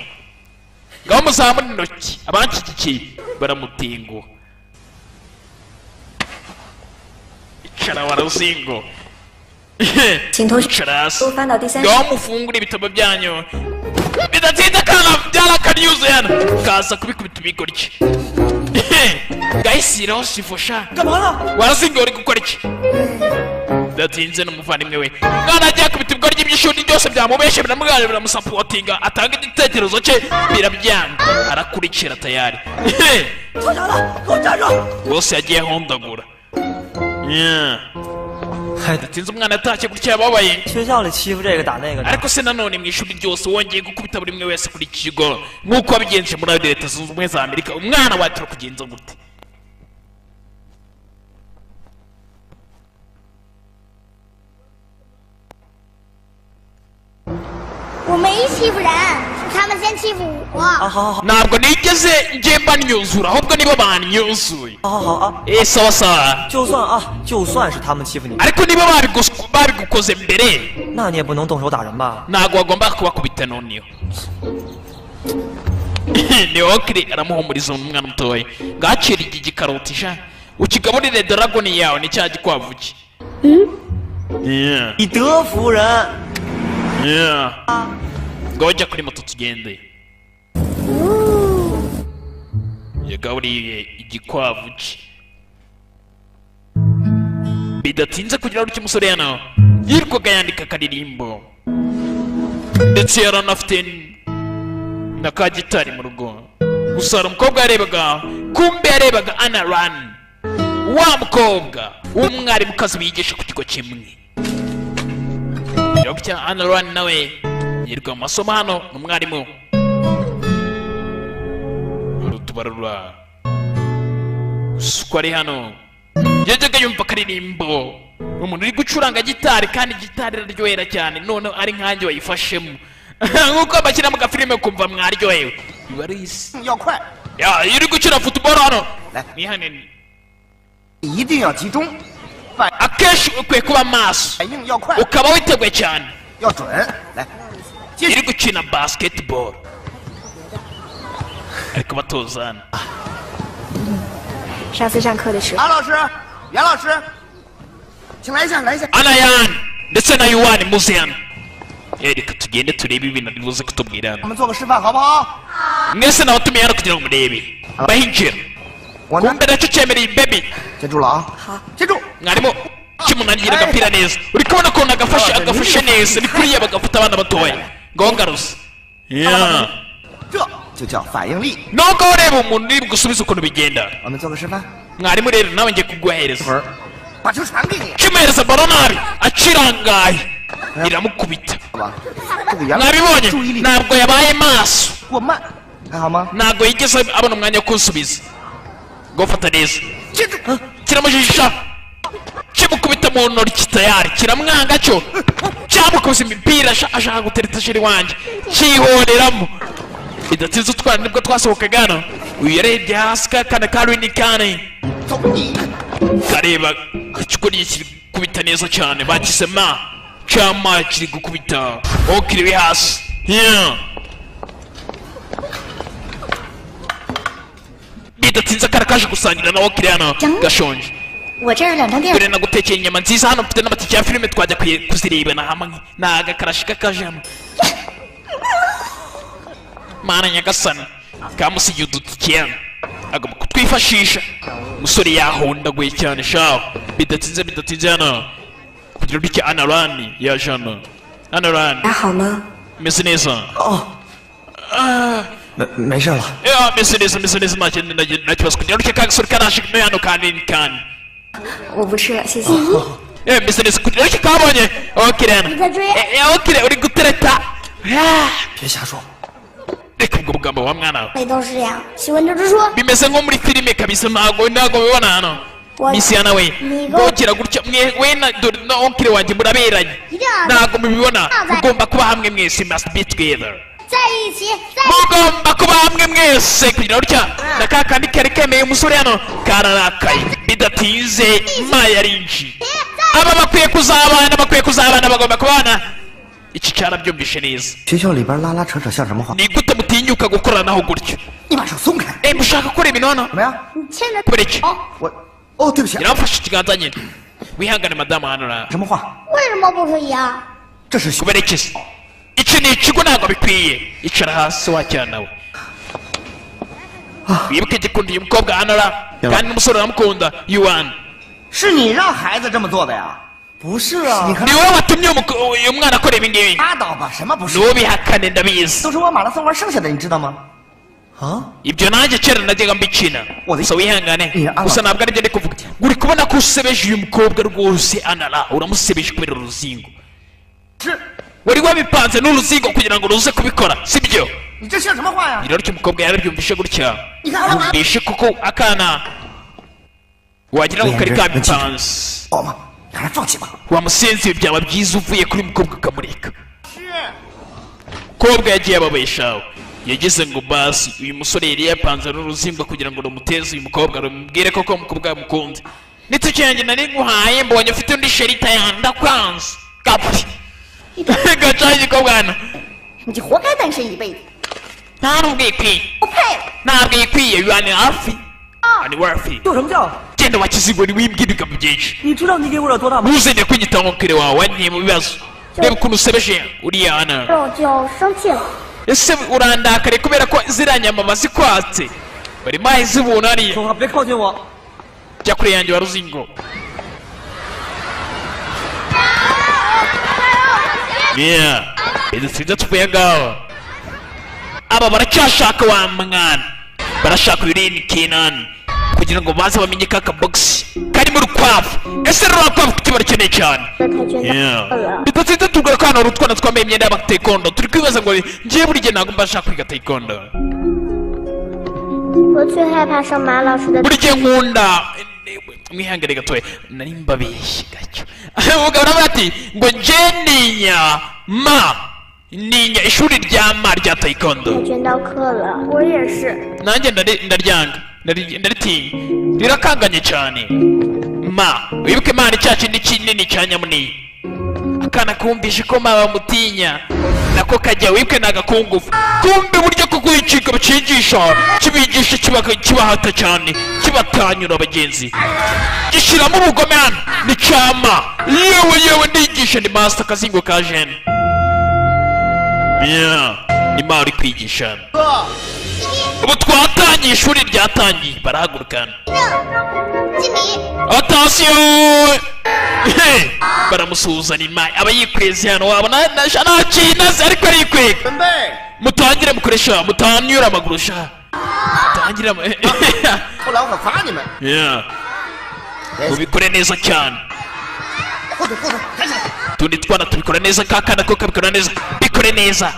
Speaker 1: Ngaho muzamure intoki abanshyigikiye baramutenguha. Icara warazingo.
Speaker 3: 请同学
Speaker 1: Icara hasi.
Speaker 3: 都翻到第3
Speaker 1: Ngaho mufungure ibitabo byanyu. Bidatinze kana byarakanyuze hano. Kaza kubikubita ibigoryi. Gahisiraho sifosha.
Speaker 2: 干嘛呢？
Speaker 1: Warazingo uri gukora iki? Bidatinze n'umuvandimwe we. Mwana ajya kubita ibigoryi by'ishuri byose byamubeshe biramugana biramusapotinga atanga igitekerezo cye birabyanga. Arakurikira tayari.
Speaker 2: 做啥了？给我站住！
Speaker 1: Bose yagiye ahondagura.
Speaker 2: 嗨，
Speaker 1: Bidatinze umwana atashye gutya yababaye.
Speaker 2: 学校里欺负这个打那个的，
Speaker 1: Ariko se nanone mu ishuri ryose wongeye gukubita buri umwe wese kuri iki kigo nk'uko wabigenje muri Leta Zunze Ubumwe za Amerika umwana watira kugenza gute?
Speaker 4: 我没欺负人，是他们先欺负我。
Speaker 2: 啊，好好好，
Speaker 1: Ntabwo nigeze ngiye mbanyuzura ahubwo nibo banyuzuye.
Speaker 2: 好好好啊，
Speaker 1: Sawa sawa.
Speaker 2: 就算是他们欺负你，
Speaker 1: Ariko niba babigukoze mbere
Speaker 2: 那你也不能动手打人吧？
Speaker 1: ntabwo wagomba kubakubita noneho. Neokiri aramuhumuriza umwana mutoya. Ngacira iki gikaroti sha. Ukigaburire dragon yawe ni cya gikwavu ki.
Speaker 2: 以德服人。
Speaker 1: Ngo ujya kuri moto tugende. Yagaburiye igikwavu ki. Bidatinze kugira ngo umusore hano yirwaga yandika akaririmbo ndetse yaranafite na ka gitari mu rugo. Gusa hari umukobwa yarebaga kumbe yarebaga Anna Run, wa mukobwa w'umwarimukazi wigisha ku kigo kimwe. Dr. Anna Run nawe yirwa mu masomo hano n'umwarimu. Urutubarura uko ari hano yajyaga yumva akaririmbo umuntu uri gucuranga gitari kandi gitari iraryohera cyane noneho ari nkanjye wayifashemo nk'uko bakina mu gafilime kumva mwaryohewe biba ari isi.
Speaker 5: 要快，
Speaker 1: iyo uri gukina football hano
Speaker 5: 来，
Speaker 1: ni hanini
Speaker 5: 一定要集中，反
Speaker 1: akenshi ukwiye kuba maso
Speaker 5: 应要快，
Speaker 1: ukaba witeguye cyane
Speaker 5: 要准。来，继
Speaker 1: iri
Speaker 5: 续。
Speaker 1: gukina basketball ariko batozana.
Speaker 3: 上次上课的时候，
Speaker 5: 马老师，袁老师，请来一下，来一下。
Speaker 1: Anayan ndetse na Yuwani muze hano. Reka tugende turebe ibintu bibuze kutubwira hano.
Speaker 5: 我们做个示范好不好？
Speaker 1: Mwese nawatumiye hano kugira ngo murebe. Bahinjira.
Speaker 5: 我呢，
Speaker 1: Kumbe nacyo cyemereye baby.
Speaker 5: 记住了啊。好，记住。
Speaker 1: Mwarimu kimunangira agapira neza. Uri kubona ko agafashe neza. Ni kuriya bagafata abana batoya. Ngo ngaruze. Yeah.
Speaker 5: 这就叫反应力。
Speaker 1: Nubwo ureba umuntu uri gusubiza ukuntu bigenda.
Speaker 5: 我们做个示范。
Speaker 1: Mwarimu rero nawe ngiye kuguhereza.
Speaker 5: 把球传给你。
Speaker 1: kimuhereza baro nabi akirangaye iramukubita
Speaker 5: 好吧，这个杨
Speaker 1: mwabibonye
Speaker 5: 注意力
Speaker 1: ntabwo yabaye maso
Speaker 5: 过慢，还好吗？
Speaker 1: ntabwo yigeze abona umwanya wo kunsubiza ngo fata neza
Speaker 5: 接住！
Speaker 1: kiramujijisha kimukubita mu ntoki tayari kiramwanga cyo cyamukubise imipira ashaka gutereta sheri wanjye cyihoreramo bidatinze utwana nibwo twasohokaga hano uyu yarebye hasi kakana ka Rini Kane
Speaker 5: 走你！
Speaker 1: kareba ikigoryi kiri gukubita neza cyane bagize ma cyama kiri gukubita aho kiri hasi bidatinze akara kaje gusangira nawe kiri hano gashonje
Speaker 4: 我这儿2张垫，
Speaker 1: dore nagutekeye inyama nziza hano mfite n'amatike ya filime twajya kuzirebana hamwe ni agakarashi k'akaje hano mana nyagasani kamusigiye udutike hano agomba kutwifashisha umusore yahondaguye cyane shaho bidatinze hano kugira ngo icyo Anarani yaje hano Anarani
Speaker 3: 还好吗？
Speaker 1: meze neza
Speaker 5: 哦，没事了。
Speaker 1: meze neza nta kibazo kugira ngo icyo kagasore karaje hano kandi
Speaker 3: 我不吃了，谢谢。
Speaker 1: meze neza kugira ngo icyo kabonye okirana
Speaker 4: 你在追？
Speaker 1: okire uri gutereta
Speaker 5: 别瞎说。
Speaker 1: reka ubwo bugambo wa mwana we
Speaker 4: 每都是这样，喜欢就直说。
Speaker 1: bimeze nko muri filime kabisa ntabwo bibona hano misiyana we ngokira gutya we na onkire wanjye muraberanye ntabwo mubibona mugomba kuba hamwe mwese must be together
Speaker 4: 在一起，在
Speaker 1: mugomba kuba hamwe mwese kugira gutya na ka kandi kari kemeye umusore hano kararakaye bidatinze ma yarinji aba bakwiye kuzabana bagomba kubana iki cyara byumvishe neza
Speaker 5: 学校里边拉拉扯扯像什么话？
Speaker 1: ni gute mutinyuka gukoranaho gutyo
Speaker 5: 你把手松开！
Speaker 1: mushaka gukora ibintu hano
Speaker 5: 怎么样？
Speaker 4: 你牵着
Speaker 1: kubera iki
Speaker 5: 我……哦，对不起，
Speaker 1: iramufashe ikiganza nyine wihangane madamu hano na
Speaker 5: 什么话？
Speaker 4: 为什么不可以啊？
Speaker 5: 这是学
Speaker 1: kubera iki se iki ni ikigo ntabwo bikwiye icara hasi wacyana nawe wibuke gikundiye umukobwa hano ra kandi n'umusore uramukunda yuwani
Speaker 5: 是你让孩子这么做的呀？不是啊，你看
Speaker 1: ni wowe watumye uyu mwana akora ibi ngibi
Speaker 5: 拉倒吧，什么不是？
Speaker 1: ntubihakane ndabizi
Speaker 5: 都是我马拉松玩剩下的，你知道吗？啊？
Speaker 1: ibyo nanjye kera najyaga mbikina gusa wihangane gusa ntabwo aribyo ndi kuvuga uri kubona ko usebeje uyu mukobwa rwose anara uramusebeje kubera uruzingo
Speaker 5: 是，
Speaker 1: wari wabipanze n'uruzingo kugira ngo ruze kubikora sibyo
Speaker 5: 你这像什么话呀？
Speaker 1: iryo umukobwa yarabyumvishe gutya
Speaker 5: 你看我
Speaker 1: yumvishe koko akana wagira ngo kari kabipanze
Speaker 5: 好嘛，你还是放弃吧。
Speaker 1: wamusenze byaba byiza uvuye kuri mukobwa ukamureka mukobwa yagiye ababeshaho yagize ngo basi uyu musore yari yapanze n'uruzingo kugira ngo rumuteze uyu mukobwa rumubwire koko umukobwa yamukunze n'itucyange nari nguhaye mbonye ufite undi sherita ndakwanze kapfi gacaye igikobwa hano
Speaker 4: 你就活该单身一辈子。
Speaker 1: nta n'ubwo ikwiye
Speaker 4: 不配。
Speaker 1: ntabwo ikwiye yuani hafi ani wafi
Speaker 6: 有什么叫？
Speaker 1: genda wakizigo niwimbwirika mu byinshi
Speaker 6: 你知道你给我有多大吗？
Speaker 1: ntuzende kwiyita nkokere wawe wanyiye mu bibazo reba ukuntu usebeje uriya hano
Speaker 4: 我就生气了。
Speaker 1: ese urandakare kubera ko ziriya nyama bazikwatse barimo ahizibuna hariya
Speaker 6: 说话别靠近我！
Speaker 1: jya kure yanjye wa ruzingo yeah bidutinze tuvuye ngaho aba baracyashaka wa mwana barashaka Rini Kane kugira ngo baze bamenye ka kabogisi karimo urukwavu ese ruriya rukwavu kuki barukeneye cyane
Speaker 4: 这太倦怠了。
Speaker 1: bidatinze tugura ko hano hari utwana twambaye imyenda y'abatekondo turi kwibaza ngo ngiye buri gihe ntabwo mba nshaka kwiga tekondo
Speaker 4: 我最害怕上马老师的。
Speaker 1: buri gihe nkunda mwihangane gatoya nari mbabeshye gacyo umugabo aravuga ati ngo nje ninya ishuri rya ma rya
Speaker 4: 太
Speaker 1: taekwondo
Speaker 4: 倦到课了，我也是。
Speaker 1: nanjye ndaryanga ndaritinya rirakanganye cyane ma wibuke imana cya kindi kinini cya nyamunini akana kumvishe ko ma bamutinya nako kajya wibuke nagakungufu kumbe buryo ko kuyicika bacigisha kibigisha kibahata cyane kibatanyura abagenzi gishyiramo ubugome hano ni cyama yewe ndigisha ni master kazingo ka jene ni ma uri kwigisha hano ubu twatangiye ishuri ryatangiye barahagurukana
Speaker 4: 经理，
Speaker 1: atasiyo baramusuhuzanya imari aba yikweze hano wabona nta kintu azi ariko arikwega
Speaker 5: 准备，
Speaker 1: mutangire mukoresha mutanyura amaguru sha mutangire
Speaker 5: 不然我可罚你们。
Speaker 1: ubikore neza cyane
Speaker 5: 后头，赶紧，
Speaker 1: tundi twana tubikora neza kakana ko kabikora neza bikore neza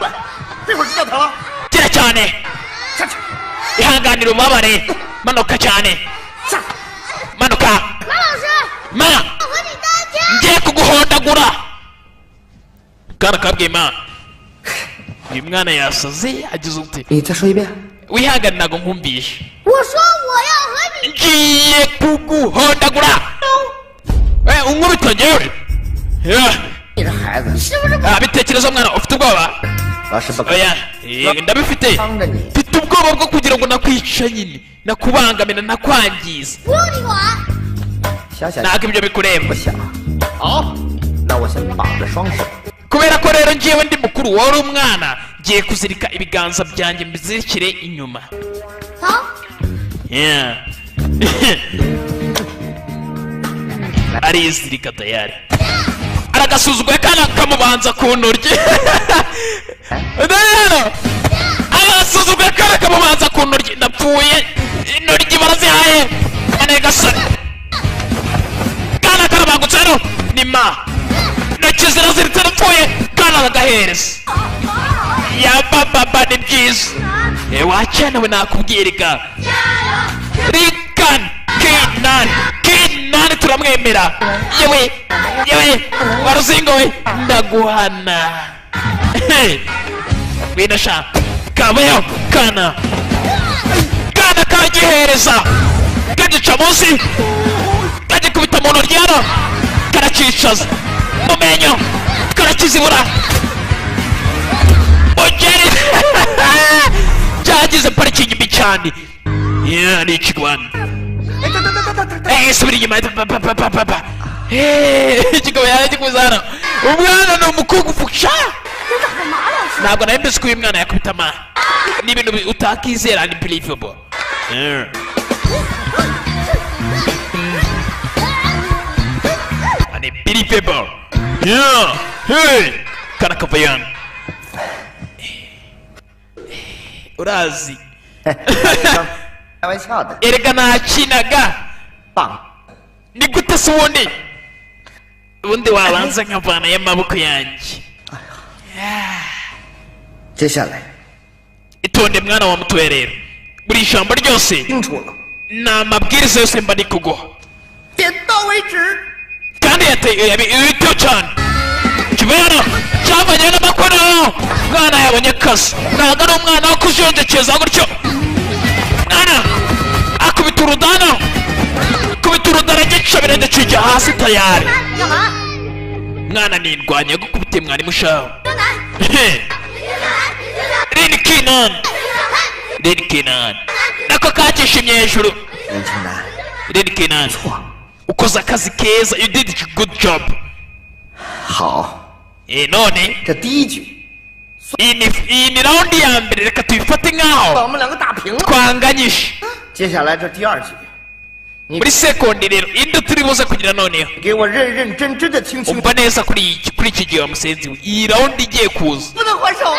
Speaker 5: 这会儿就掉头了，
Speaker 1: gira cyane
Speaker 5: 下去，
Speaker 1: ihanganira ubabare manuka cyane
Speaker 5: 下，
Speaker 1: manuka
Speaker 4: 马老师，
Speaker 1: ma
Speaker 4: 我和你道歉。
Speaker 1: ngiye kuguhondagura kana kabwiye ma uyu mwana yasaze agize ute
Speaker 5: 你再说一遍。
Speaker 1: wihangane ntabwo nkumvishe
Speaker 4: 我说我要和你。
Speaker 1: ngiye kuguhondagura unkubita njyewe
Speaker 5: 你这孩子，
Speaker 4: 是不是？
Speaker 1: bitekerezo mwana ufite ubwoba
Speaker 5: 老师不可
Speaker 1: oya ndabifite
Speaker 5: 帮着你。
Speaker 1: mfite ubwoba bwo kugira ngo nakwica nyine nakubangamira nakwangiza
Speaker 4: 不用你管。
Speaker 5: 想想
Speaker 1: ntabwo ibyo bikureba
Speaker 5: 不想。好，那我先绑着双手。
Speaker 1: kubera ko rero ngewe ndi mukuru wari umwana ngiye kuzirika ibiganza byanjye mbizirikire inyuma
Speaker 4: 走。
Speaker 1: Yeah. arizirika tayari aragasuzuguye kana kamubanza ku ntoryi rero arasuzuguye kana kamubanza ku ntoryi ndapfuye intoryi barazihaye ane gasore kana karabangutse rero ni ma intoki ziraziritse napfuye kana aragahereza ya bababa ni byiza wakenewe nakubwirika Rikan Kinan turamwemera yewe waruzingo we ndaguhana winasha kabayo kana kagihereza kagica munsi kagikubita mu ntoryi hano karacicaza mu menyo karakizibura ugeri cyagize parikingi mbi cyane ni ikigwana subira inyuma ikigabo yaragikuza hano umwana ni umukugufuka ntabwo nawe mbese ko uyu mwana yakubita ama ni ibintu utakizera unbelievable unbelievable kana kavayana urazi
Speaker 5: 开玩笑的，
Speaker 1: erega nakinaga
Speaker 5: 棒。
Speaker 1: ni gute se ubundi wabanza nkavana y'amaboko yanjye
Speaker 5: 接下来
Speaker 1: itonde mwana wa mutoya rero buri ijambo ryose
Speaker 5: 清楚了，
Speaker 1: ni amabwiriza yose mba ndi kuguha
Speaker 5: 点到为止。
Speaker 1: kandi yabiteho cyane kibera cyavanye n'amakorero mwana yabonye akazi ntabwo ari umwana wo kujonjekeza gutyo mwana akubita urudana akubita urudana gica birenge kijya hasi tayari
Speaker 4: 干嘛？
Speaker 1: mwana nindwanya gukubitiye mwarimu shaho
Speaker 4: 张楠，
Speaker 1: Red Kenan nako kakishimye hejuru
Speaker 5: 任清南，
Speaker 1: Red Kenan ukoze akazi keza you did a good job
Speaker 5: 好，
Speaker 1: none
Speaker 5: 这第一局
Speaker 1: iyi ni raundi ya mbere reka tuyifate
Speaker 5: 把
Speaker 1: nkaho
Speaker 5: 我们两个打平了。
Speaker 1: twanganyije
Speaker 5: 接下来这第二局，你
Speaker 1: muri sekondi rero indi turi buze kugira noneho
Speaker 5: 给我认认真真的听清楚，
Speaker 1: umva neza kuri iki gihe wa musenzi we iyi raundi igiye kuza
Speaker 5: 不能还手。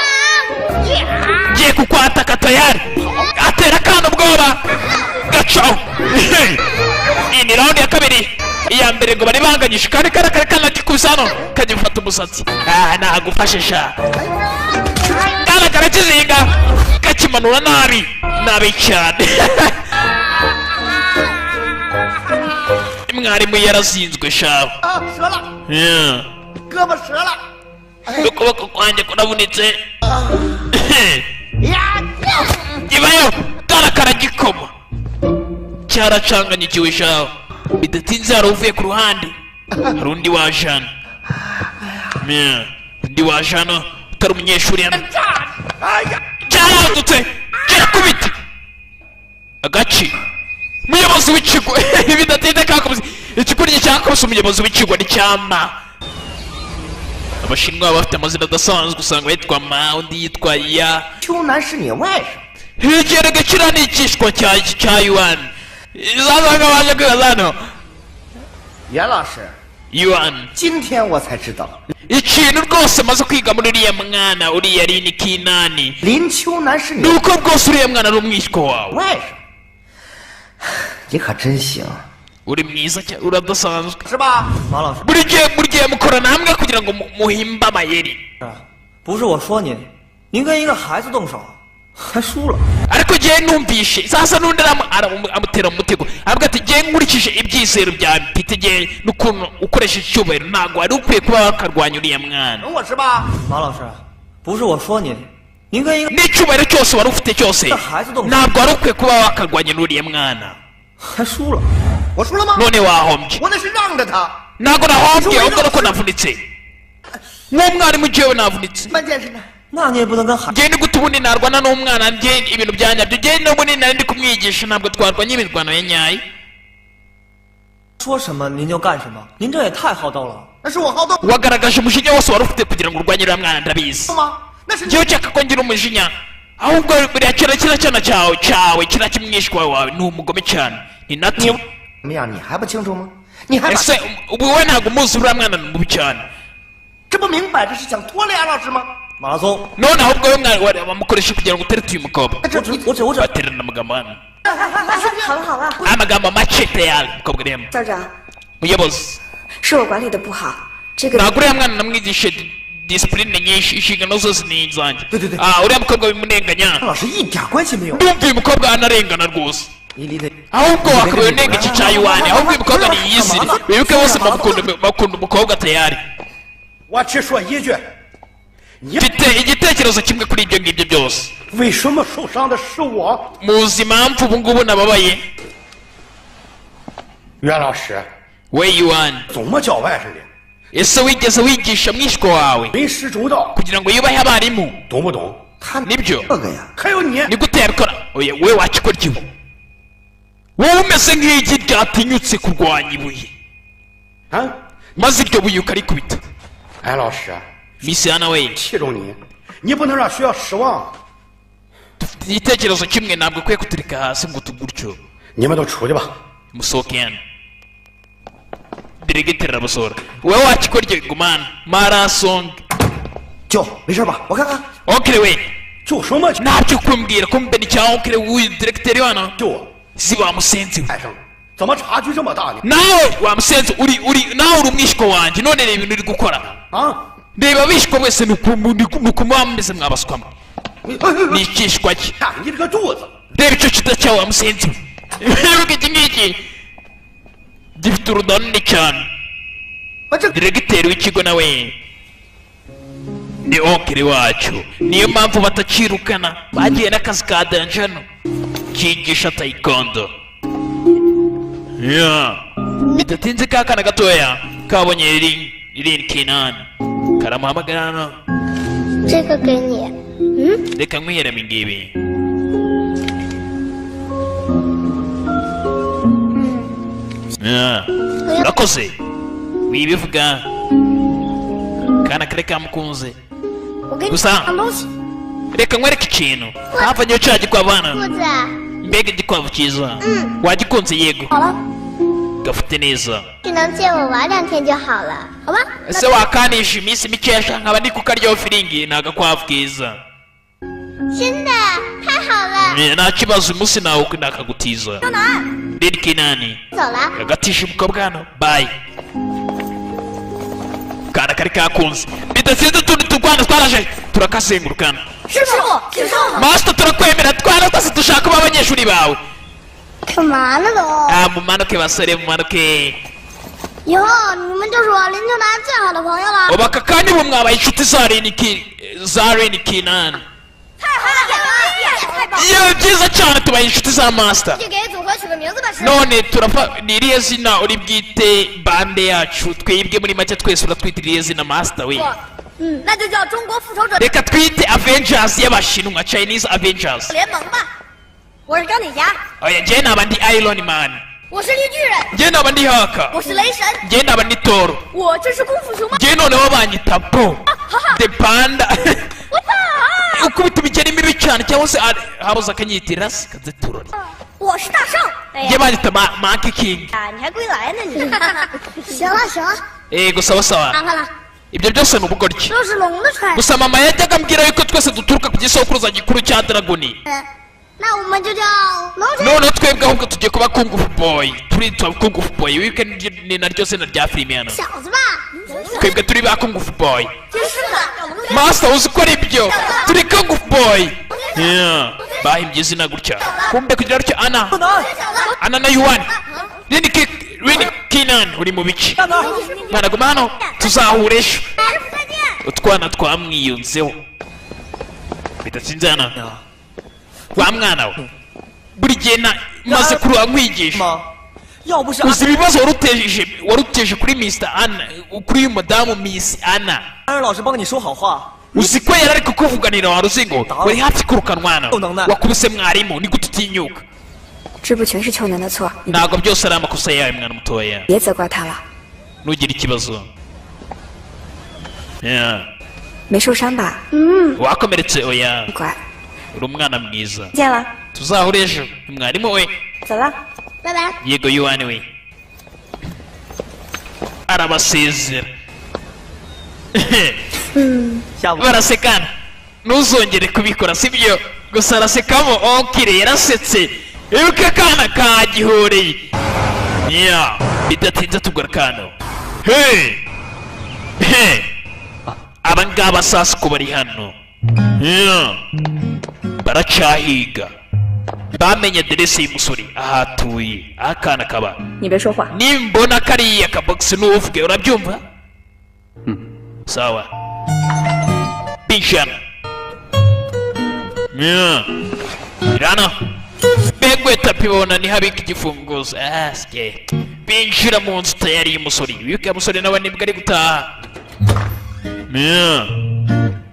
Speaker 1: ngiye kukwataka tayari atera akana ubwoba gacaho iyi ni raundi ya kabiri iya mbere ngo bari banganyije kandi karakare kana gikuza hano kagifata umusatsi nagufashe sha kana karakizinga kakimanura nabi cyane mwarimu yarazinzwe shaho
Speaker 5: 啊，折了， 胳膊折了。
Speaker 1: ukuboko kwanjye kurabunitse
Speaker 5: 呀，
Speaker 1: ibayo kana karagikoma cyaracanganyikiwe shaho bidatinze hari uvuye ku ruhande hari undi waje hano undi waje hano utari umunyeshuri hano
Speaker 5: 哎呀，
Speaker 1: cyaradutse kirakubita agaci umuyobozi w'ikigo bidatinze kakubise ikigo cyakubise umuyobozi w'ikigo ni cyama abashinwa bafite amazina adasanzwe usanga yitwa ma undi yitwa ya
Speaker 5: 秋南是你外甥，
Speaker 1: higerega kiriya ni ikishwa cya yuan izazanga baje kwibaza hano
Speaker 5: 袁老师，
Speaker 1: yuan
Speaker 5: 今天我才知道，
Speaker 1: ikintu rwose maze kwiga muri uriya mwana uriya rini kinani
Speaker 5: 林秋南是你
Speaker 1: ni uko rwose uriya mwana ari umwishywa wawe
Speaker 5: 外甥，你可真行。
Speaker 1: uri mwiza cyane uradasanzwe
Speaker 5: 是吧？
Speaker 6: 马老师，
Speaker 1: buri gihe mukora namwe kugira ngo muhimbe amayeri
Speaker 6: 不是我说您，您跟一个孩子动手，还输了。
Speaker 1: ariko gihe numvishe sasa n'undi amutera mu mutego avuga ati gihe nkurikije ibyizero byawe mfite gihe n'ukuntu ukoresha icyubahiro ntabwo wari ukwiye kuba wakarwanya uriya mwana
Speaker 5: 懂我是吧？
Speaker 6: 马老师，不是我说您，您跟一个
Speaker 1: n'icyubahiro cyose wari ufite cyose ntabwo wari ukwiye kuba wakarwanya n'uriya mwana
Speaker 6: 还输了。
Speaker 5: 我输了吗？
Speaker 1: none wahombye
Speaker 5: 我那是让着他。
Speaker 1: ntabwo nahombye ahubwo nuko navunitse nk'umwarimu jewe navunitse
Speaker 5: 关键是呢，
Speaker 6: 那你也不能跟孩
Speaker 1: njye ni gute ubundi narwana n'umwana njye ibintu byanyabyo njye n'ubundi nari ndi kumwigisha ntabwo twarwanya imirwano ya nyayo
Speaker 6: 说什么您就干什么，您这也太好斗了。
Speaker 5: 那是我好斗
Speaker 1: wagaragaje umujinya wose wari ufite kugira ngo urwanye uriya mwana ndabizi
Speaker 5: 吗？那是
Speaker 1: njyewe ushaka ko ngira umujinya ahubwo buriya kiriya cyana cyawe kiriya kimwishwa wawe ni umugome cyane ni nati
Speaker 5: 怎么样？你还不清楚吗？你还把
Speaker 1: ese ubu wowe ntabwo umuzi uriya mwana ni mubi cyane
Speaker 5: 这不明摆着是想拖累安老师吗？
Speaker 6: 马拉松，
Speaker 1: none ahubwo we bamukoresha kugira ngo uterete uyu mukobwa
Speaker 6: 我只
Speaker 1: baterana amagambo hano
Speaker 3: 好了好了，
Speaker 1: amagambo make tayari umukobwa urimo
Speaker 3: 校长，
Speaker 1: muyobozi
Speaker 3: 是我管理的不好，这个
Speaker 1: ntabwo uriya mwana namwigishe disipurine nyinshi inshingano zose ni izanjye uriya mukobwa bimurenganya
Speaker 5: 安老师一点关系没有。
Speaker 1: ndumva uyu mukobwa anarengana rwose
Speaker 5: 你离得
Speaker 1: ahubwo wakabaye unenga iki cya yuwani ahubwo uyu mukobwa niyizire wibuke bose bakunda umukobwa tayari
Speaker 7: 我只说一句，你
Speaker 1: mfite igitekerezo kimwe kuri ibyo ngibyo byose
Speaker 7: 为什么受伤的是我？
Speaker 1: muzi impamvu ubu ngubu nababaye
Speaker 7: 袁老师
Speaker 1: we yuwani
Speaker 7: 怎么教外甥的？
Speaker 1: ese wigeze wigisha mwishywa wawe
Speaker 7: 为师周到，
Speaker 1: kugira ngo yubahe abarimu
Speaker 7: 懂不懂？
Speaker 1: nibyo
Speaker 5: 这个呀，
Speaker 7: 还有你，
Speaker 1: ni gute yabikora oya we wakikora ikibu wowe umeze nk'igi ryatinyutse kurwanya ibuye
Speaker 7: 啊，
Speaker 1: maze iryo buye ukarikubita
Speaker 7: 安老师，
Speaker 1: misiyana we
Speaker 7: 器重你，你不能让学校失望。
Speaker 1: dufite igitekerezo kimwe ntabwo ukwiye kuturika hasi ngo tugutyo
Speaker 7: 你们都出去吧。
Speaker 1: musohoke hano diregiteri arabasohora wowe wakikora iryo gumana marasonge
Speaker 5: 舅，没事吧？我看看。
Speaker 1: okere we
Speaker 7: 就什么
Speaker 1: ntabyo kumbwira ko mbeni cya okere w'uyu diregiteri hano
Speaker 7: 就
Speaker 1: si wamusenzi we
Speaker 7: 外甥，怎么差距这么大呢？
Speaker 1: nawe wamusenzi nawe uri umwishywa wanjye none reba ibintu uri gukora
Speaker 7: 啊，
Speaker 1: reba abishywa wese ni ukumuha mumeze mwabaswamo ni ikishwa cye
Speaker 7: 看你这个肚子，
Speaker 1: reba icyo kita cyawe wamusenzi we wibuke iki ngiki gifite urudani runini cyane
Speaker 5: 我这
Speaker 1: diregiteri w'ikigo nawe ni okere wacu niyo mpamvu batakirukana bagiye n'akazi ka danjano kigisha taekwondo bidatinze ka kana gatoya kabonye irini kinani karamuhamagara hano
Speaker 4: 这个给你。
Speaker 1: reka nkwiheramo ingibi urakoze wibivuga kana kare kamukunze
Speaker 4: 我给你
Speaker 1: gusa
Speaker 4: 抢东西。
Speaker 1: reka nkwereke ikintu havanye cya gikwavu hano
Speaker 4: 兔子，
Speaker 1: mbega igikwavu cyiza wagikunze yego
Speaker 4: 好了，
Speaker 1: gafite neza
Speaker 4: 只能借我玩2天就好了，好吧？
Speaker 1: ese wakanisha iminsi mikeya nkaba ndi kukaryaho firingi ni agakwavu keza
Speaker 4: 真的，太好了。
Speaker 1: nta kibazo umunsi nawe nakagutiza
Speaker 4: 到哪儿？
Speaker 1: riri kinani
Speaker 4: 走了。
Speaker 1: agatisha umukobwa hano bayi kana kari kakunze bidasinze utundi turwana twaraje turakazengurukana
Speaker 3: 师傅，请上。
Speaker 1: masita turakwemera twana twese dushaka kuba abanyeshuri bawe
Speaker 4: 干嘛呢都？
Speaker 1: mumanuke basore mumanuke
Speaker 4: 以后你们就是我林秋楠最好的朋友了。
Speaker 1: ubu aka kanya ubu mwabaye inshuti za rini kinani
Speaker 4: 太好了，太棒了！
Speaker 1: iyo byiza cyane tubaye inshuti za masita
Speaker 4: 去给组合取个名字吧，师傅。
Speaker 1: none turapfa ni irihe zina uri bwite bande yacu twebwe muri make twese uratwita irihe zina masita we
Speaker 3: 那就叫中国复仇者
Speaker 1: reka twite avengers y'abashinwa chinese avengers
Speaker 3: 联盟吧。我是钢铁侠，
Speaker 1: oya njyewe naba ndi iron man
Speaker 3: 我是绿巨人，
Speaker 1: njyewe naba ndi haka
Speaker 3: 我是雷神，
Speaker 1: njyewe naba ndi toro
Speaker 3: 我这是功夫熊猫。
Speaker 1: njyewe noneho banyita bo the panda
Speaker 3: 我打！
Speaker 1: ukubita imigeri mibi cyane cyangwa se habuze akanyitira kaziturore
Speaker 3: 我是大圣。哎
Speaker 1: njyewe banyita monkey king
Speaker 3: 呀，你还归来呢你？
Speaker 4: 行了行了，
Speaker 1: yego sawa sawa
Speaker 4: 看看了，
Speaker 1: ibyo byose ni ubugoryi
Speaker 4: 都是龙的传人。
Speaker 1: gusa mama yajyaga ambwira yuko twese duturuka ku gisokuruza gikuru cya dragoni
Speaker 4: 那我们就叫龙神。
Speaker 1: noneho twebwe ahubwo tugiye kuba kungufu boy turitwa Kung Fu Boy wibuke ni naryo zina rya filime hano
Speaker 4: 小子吧，
Speaker 1: twebwe turi ba Kung Fu Boy
Speaker 4: 真是的。
Speaker 1: master uzi ko ari byo turi Kung Fu Boy yeah bahimbye izina gutya kumbe kugira gutya Ana na Yuan Rini Kinan uri mu biki mwana guma hano tuzahure ejo utwana twamwiyunzeho bidatsinze hano wa mwana we buri gihe maze kuruha nkwigisha
Speaker 6: 妈，要不是
Speaker 1: uzi ibibazo waruteje kuri Mr. Anna kuri uyu madamu Miss Anna
Speaker 6: 安仁老师帮你说好话，
Speaker 1: uzi ko yari ari kukuvuganira wa ruzingo wari hafi kurukanwa hano
Speaker 6: Nona.
Speaker 1: wakubise mwarimu ni gute utinyuka
Speaker 8: 这不全是秋楠的错，
Speaker 1: ntabwo byose ari amakosa yawe mwana mutoya
Speaker 8: 别责怪他了。
Speaker 1: ntugire ikibazo yeah
Speaker 8: 没受伤吧？
Speaker 1: wakomeretse oya
Speaker 8: 乖，
Speaker 1: uri umwana mwiza
Speaker 8: 见了，
Speaker 1: tuzahure ejo mwarimu we
Speaker 8: 走了。
Speaker 4: 拜拜。
Speaker 1: yego Yuan we arabasezera
Speaker 6: 下午
Speaker 1: barasekana ntuzongere kubikora sibyo gusa arasekamo okire yarasetse ibuke akana kagihoreye yeah bidatinze tugura kano abangaba sasa ko bari hano yeah baracahiga bamenye aderesi y'umusore ahatuye akana kaba
Speaker 8: 你别说话，
Speaker 1: nimbona kariya kabogisi n'uvuge urabyumva sawa pinshana irana begwe tapi bona ni habika igifunguzo asye binjira mu nzu tayari y'umusore wibuke umusore nawe nibwo ari gutaha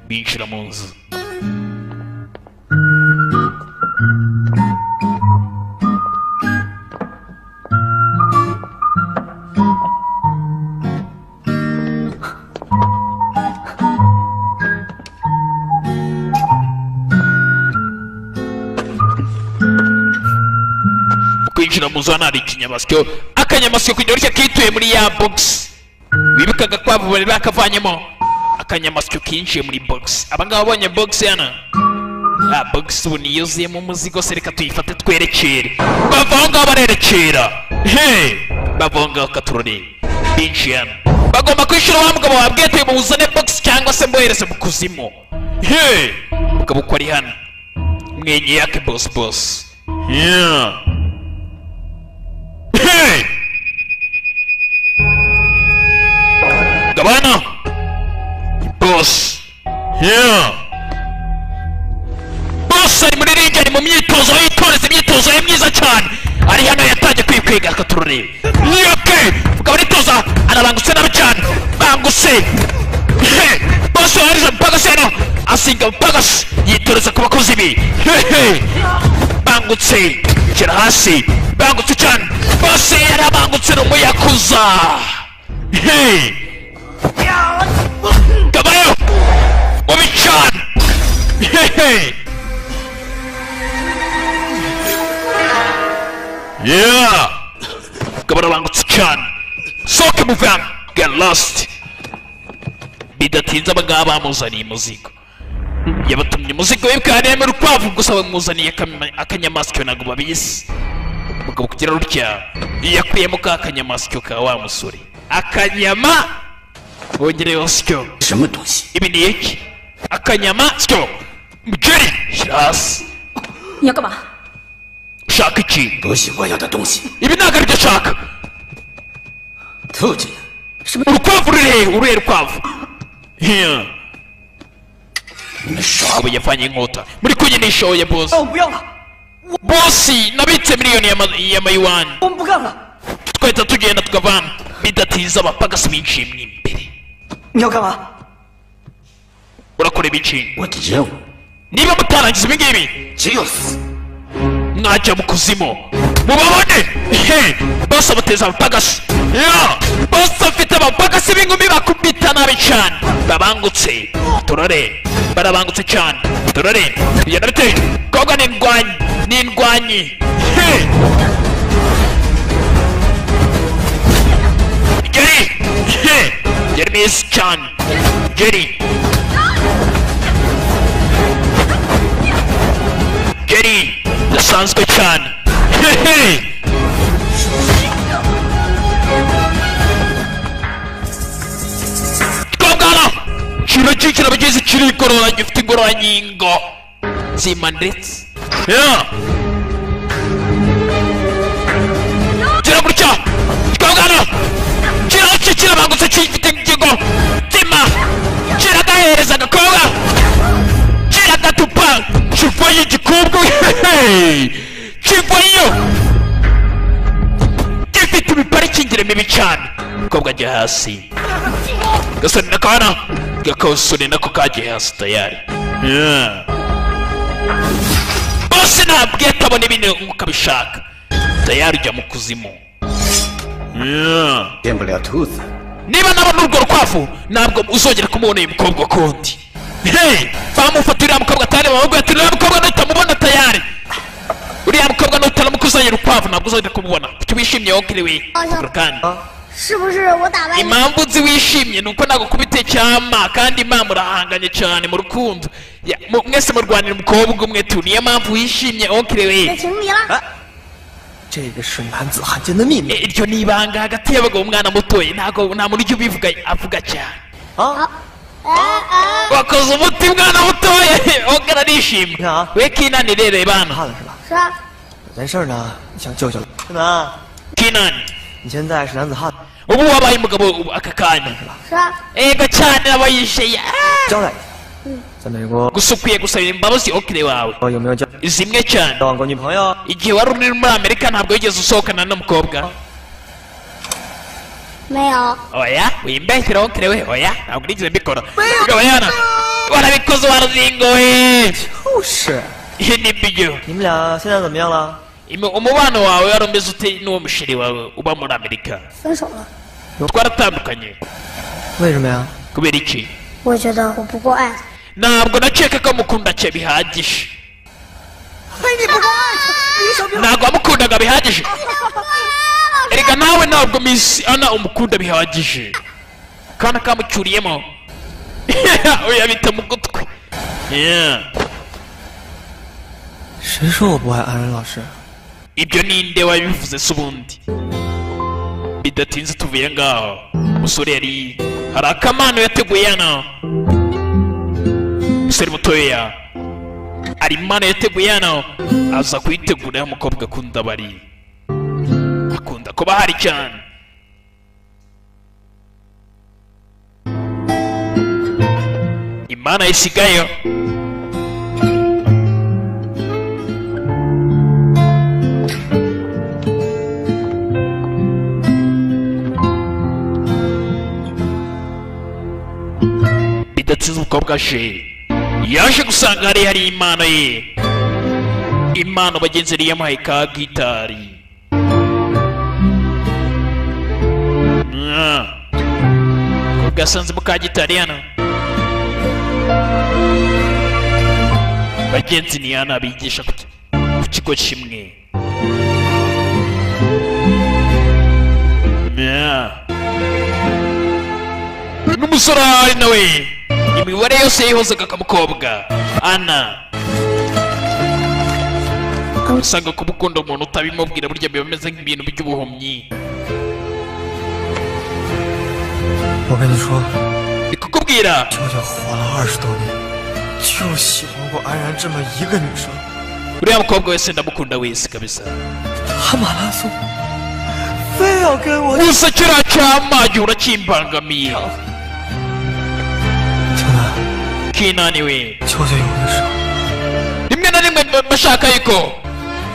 Speaker 1: binjira mu nzu kwinjira mu zona hari ikinyamasyo akanyamasyo kugira utya kituye muri ya box wibukaga kwabo bari bakavanyemo akanyamasyo kinjiye muri box abangaba babonye box yana ya box ubu niyuzuyemo umuzigo se reka tuyifate twerekere bava ngaho barerekera bava ngaho katurore binjiye hano bagomba kwishyura wa mugabo wabwiye tuye muzane box cyangwa se mbohereze mu kuzimu mugabo uko ari hano mwenye yake boss yeah Gabana boss boss ari muri ringi ari mu myitozo yitoreza imyitozo ye myiza cyane ari hano yatangiye kwikwega akaturore yoke ukaba aritoza arabangutse nabi cyane bangutse boss wariza mpagase hano asinga mpagase yitoreza ku bakozi be bangutse shyira hasi bangutse cyane boss yarabangutse n'umuyakuza Gabayo Obi-chan yeah Gabara bangutse cyane soke muvang get lost bidatinze abangaba bamuzaniye umuzigo yabatumye umuzigo w'ibwaneme urukwavu gusa bamuzaniye akanyamasyo ntabwo babizi mugabo kugira rutya yakuyemo ka kanyamasyo ka wa musore akanyama wongereho syo
Speaker 7: 什么东西？
Speaker 1: ibi ni iki akanyama syo mugeri shyira hasi
Speaker 8: 你要干嘛？
Speaker 1: ushaka iki
Speaker 7: 不是我要的东西，
Speaker 1: ibi ntabwo aribyo ashaka
Speaker 7: 兔子。
Speaker 1: urukwavu uruhe rukwavu Yeah.
Speaker 7: 你们耍
Speaker 1: abo yavanye inkota muri kunyinisha oya boss
Speaker 6: 我不要了，
Speaker 1: bosi nabitse miliyoni y'amayuwani
Speaker 6: 我们不干了。
Speaker 1: twahita tugenda tukavana bidatinze abapagasi binjiye mu imbere
Speaker 6: 你要干嘛？
Speaker 1: urakora ibiki
Speaker 7: 我的任务
Speaker 1: niba mutarangiza ibi ngibi
Speaker 7: 只有死。
Speaker 1: mwajya mu kuzimu mubabone bose abateza abapagasi bose afite abapagasi b'inkumi bakubita nabi cyane babangutse turore barabangutse cyane turore bigenda bite koga ni indwanyi Geri mwiza cyane Geri dasanzwe cyane gifite ingororangingo nzima ndetse kira gutya kikabwana kirabangutse gifite ingingo nzima kiragahereza agakobwa kiragatupa kivayo igikobwa kivayo gifite imiparikingi mibi cyane umukobwa ajya hasi gasore n'akana gakosore nako kagiye hasi tayari bose ntabwo atabona ibintu nk'uko abishaka tayari ujya mu kuzimu niba nabona urwo rukwavu ntabwo uzongera kumubona uyu mukobwa kundi bamufata uriya mukobwa atari bamubwira ati uriya mukobwa nutamubona tayari uriya mukobwa nutaramukuzanye urukwavu ntabwo uzongera kumubona kuki wishimye wokiriwe kandi impamvu nzi wishimye ni uko ntabwo kubite cyama kandi impamvu urahanganye cyane mu rukundo mwese murwanira umukobwa umwe tu niyo mpamvu wishimye wokiriwe iryo ni ibanga hagati y'abagabo umwana mutoye ntabwo nta muntu ujya ubivuga avuga cyane wakoze umuti mwana mutoye wongera arishimye we kinani rero bana kinani ubu wabaye umugabo aka kanya ega cyane abayisheye gusa ukwiye gusabira imbabazi okire wawe zimwe cyane igihe wari uri muri Amerika ntabwo wigeze usohokana n'umukobwa oya wimbeshyira okire we oya ntabwo nigeze mbikora yana warabikoze warazingowe iyi ni byo umubano wawe wari umeze ute n'uwo musheri wawe uba muri Amerika twaratandukanye kubera iki ntabwo nakeka ko mukunda cye bihagije ntabwo wamukundaga bihagije erega nawe ntabwo Miss Ana umukunda bihagije kana kamucyuriyemo uyabita mu gutwi ibyo ninde wabivuze se ubundi bidatinze tuvuye ngaho umusore yari hari akamano yateguye hano umusore mutoya hari impano yateguye hano aza kuyitegura y'umukobwa akunda bari akunda kuba hari cyane impano yisigayo bidatinze umukobwa yaje gusanga hari impano ye impano bagenzi yari yamuhaye ka gitari umukobwa yasanzemo ka gitari hano bagenzi ni hano bigisha ku kigo kimwe n'umusore ahari nawe imibare yose yihozaga akamukobwa Ana usanga kumukunda umuntu utabimubwira burya biba bimeze nk'ibintu by'ubuhumyi ndikukubwira uriya mukobwa wese ndamukunda wese kabisa gusa kiriya cyama gihora kimbangamiye kinani we rimwe na rimwe bashaka yuko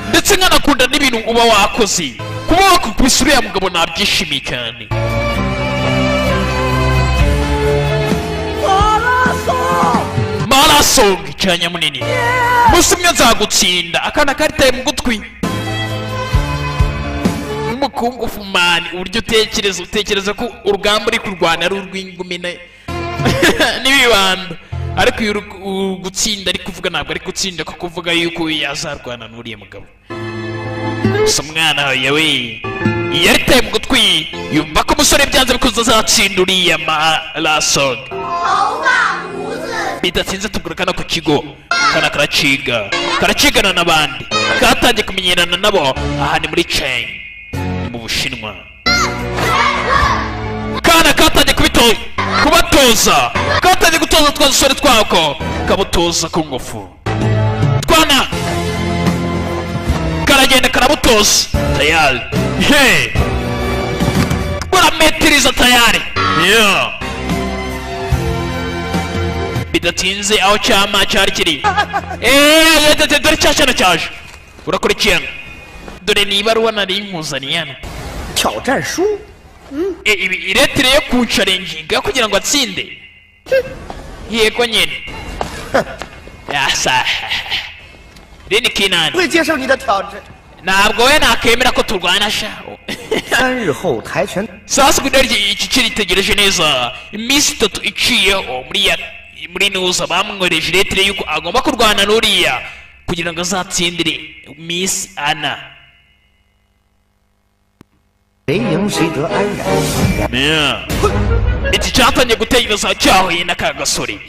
Speaker 1: ndetse nkanakunda n'ibintu uba wakoze kuba wakukubise uriya mugabo nabyishimiye cyane marasonga icyanya munini musi umwe nzagutsinda akana karitaye mu gutwi n'umukungufu mani uburyo utekereza ko urugamba uri kurwana ari urw'ingumine n'ibibanda ariko iyo gutsinda ari kuvuga ntabwo ari gutsinda ko kuvuga yuko yazarwana n'uriya mugabo gusa umwana yawe iyo aritaye mu gutwi yumva ko umusore byanze bikuze azatsinda uriya marasonga bidatinze tugurukana ku kigo kana karacigana n'abandi katangiye kumenyerana nabo aha ni muri China ni mu Bushinwa kana katangiye kubatora karamutoza katangiye gutoza twa dusore twako kabutoza ku ngufu twana karagenda karabutoza tayari he burametiriza tayari bidatinze aho cyama cyari kiri dore cyashana cyaje urakurikirana dore ni ibaruwa nari impuzaniye hano
Speaker 5: 挑战书，
Speaker 1: ibi iretire yo kuncarenginga kugira ngo atsinde yego nyine yasa Reni Kinani
Speaker 5: 会接受你的挑战。
Speaker 1: ntabwo we nakemera ko turwana sha
Speaker 5: 3日后跆拳
Speaker 1: sasa kugira iki kiritegereje neza iminsi 3 iciyeho muri nuza bamwohereje iretire yuko agomba kurwana n'uriya kugira ngo azatsindire Miss Anna
Speaker 5: 谁赢谁得安然。
Speaker 1: iki cyatangiye gutegereza cyahuye n'aka gasore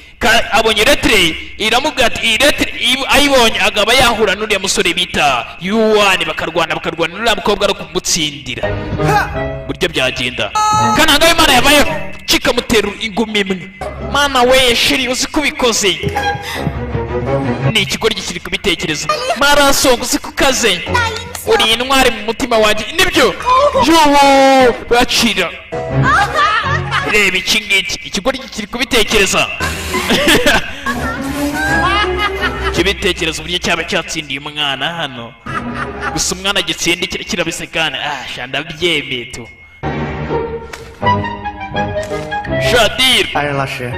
Speaker 1: abonye iretire iramubwira ati iretire ayibonye agaba yahura n'uriya musore bita yuwani bakarwana n'uriya mukobwa no kumutsindira buryo byagenda kananga w'Imana yabayeho kikamutera ingumi imwe mana we shiri uzi kubikoze ni ikigoryi kiri kubitekereza marasonga uzi kukaze uri intwari mu mutima wanjye nibyo yuhu bacira reba iki ngiki ikigoryi kiri kubitekereza kibitekereza uburyo cyaba cyatsindiye umwana hano gusa umwana gitsindi kirabisekana shanda byemeye tu Shadir
Speaker 5: 安然老师，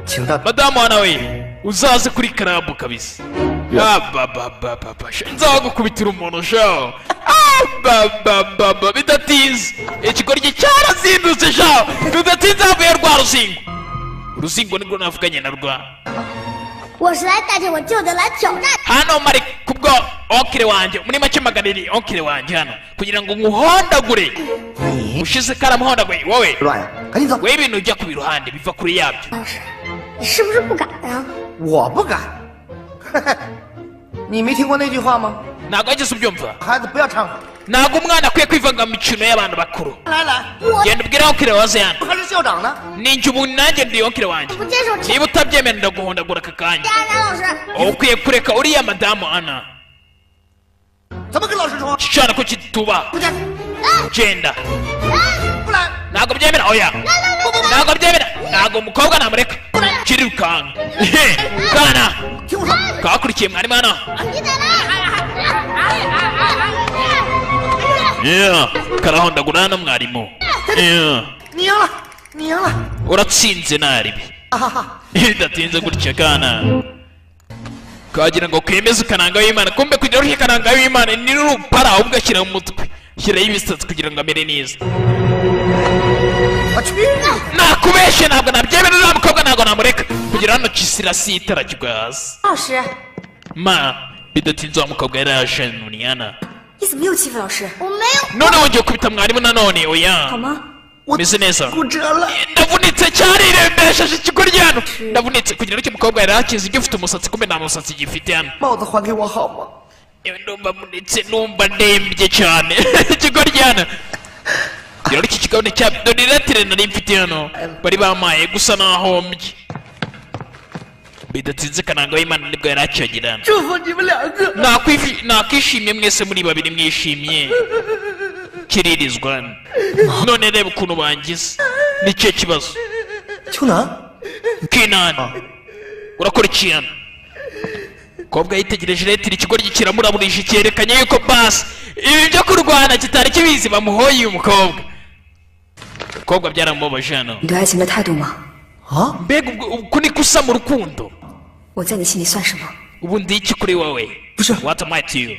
Speaker 5: 请到
Speaker 1: madamu wana we uzaze kuri karabu kabisa nzagukubitira umuntu sha bidatinze ikigoryi cyarazindutse sha bidatinze havuye rwa ruzingo nirwo navuganye na rwa
Speaker 4: 我是来带着我舅舅来挑战。
Speaker 1: hano mari kubwo onkire wanjye muri make maganiri onkire wanjye hano kugira ngo nkuhondagure ushize karamuhondaguye wowe
Speaker 5: 乱呀，赶紧走。
Speaker 1: we ibintu ujya ku biruhande biva kuri yabyo
Speaker 4: 老师，你是不是不敢啊？
Speaker 5: 我不敢。你没听过那句话吗？
Speaker 1: ntabwo wageze ubyumva
Speaker 5: 孩子不要掺和。
Speaker 1: ntabwo umwana akwiye kwivanga mu mikino y'abantu bakuru
Speaker 5: 来来，
Speaker 1: genda ubwire onkire waze hano
Speaker 5: 我还是校长呢。
Speaker 1: ninjye ubu nanjye ndi onkire wanjye
Speaker 4: 不接受挑
Speaker 1: niba utabyemera ndaguhondagura aka kanya
Speaker 4: 战，安然老师。
Speaker 1: ukwiye kureka uriya madamu ana
Speaker 5: 怎么跟老师说？
Speaker 1: cyane ko kituba
Speaker 5: 不见，
Speaker 1: genda
Speaker 5: 不来。
Speaker 1: ntabwo byemera oya ntabwo byemera ntabwo umukobwa namureka kirirukanka kana
Speaker 5: 听我说，
Speaker 1: kakurikiye mwarimu hano
Speaker 4: 你再来！
Speaker 1: karahondagura hano mwarimu
Speaker 5: 你赢了，你赢了。
Speaker 1: uratsinze naribi
Speaker 5: 哈哈哈。
Speaker 1: bidatinze gutya kana kagira ngo kemeze ukananga w'Imana kumbe kugira uruhe kananga w'Imana ni rupara ahubwo ashyira mu mutwe shyiraho ibisatsi kugira ngo amere neza
Speaker 5: 我去。
Speaker 1: nakubeshye ntabwo nabyemera uriya mukobwa ntabwo namureka kugira hano kisirasi itarajya hasi
Speaker 8: 老师，
Speaker 1: ma bidatinze wa mukobwa yari yaje nuniyana
Speaker 8: 你怎么又欺负老师？
Speaker 4: 我没有，
Speaker 1: none wongeye kubita mwarimu nanone
Speaker 8: 好
Speaker 1: oya
Speaker 8: 吗？
Speaker 1: meze neza
Speaker 5: 骨折了。
Speaker 1: ndavunitse cyane irembesheje ikigoryi hano ndavunitse kugira ngo umukobwa yari akize icyo ufite umusatsi kumbe nta musatsi gifite hano
Speaker 5: 帽子还给我好吗？
Speaker 1: ndumva munitse numva ndembye cyane ikigoryi hano rero iki kigo ni cya dore iratire nari mfite hano bari bamaye gusa nahombye bidatinze kananga w'Imana nibwo yari akiyagira hano
Speaker 5: 祝福你们两个。
Speaker 1: nakwishimye mwese muri babiri mwishimye kiririzwa hano none reba ukuntu bangize nicyo kibazo
Speaker 6: 秋楠，
Speaker 1: Kinani urakora iki hano kobwa yitegereje retire ikigoryi kiramuraburije cyerekanye yuko basi ibi byo kurwana kitari kibizi bamuhoye uyu mukobwa byaramubabaje hano
Speaker 8: 你对爱情的态度吗？
Speaker 6: 啊，
Speaker 1: mbega uku ni kusa mu rukundo
Speaker 8: 我在你心里算什么？
Speaker 1: ubu ndi iki kuri wowe
Speaker 6: 不是，
Speaker 1: what am I to you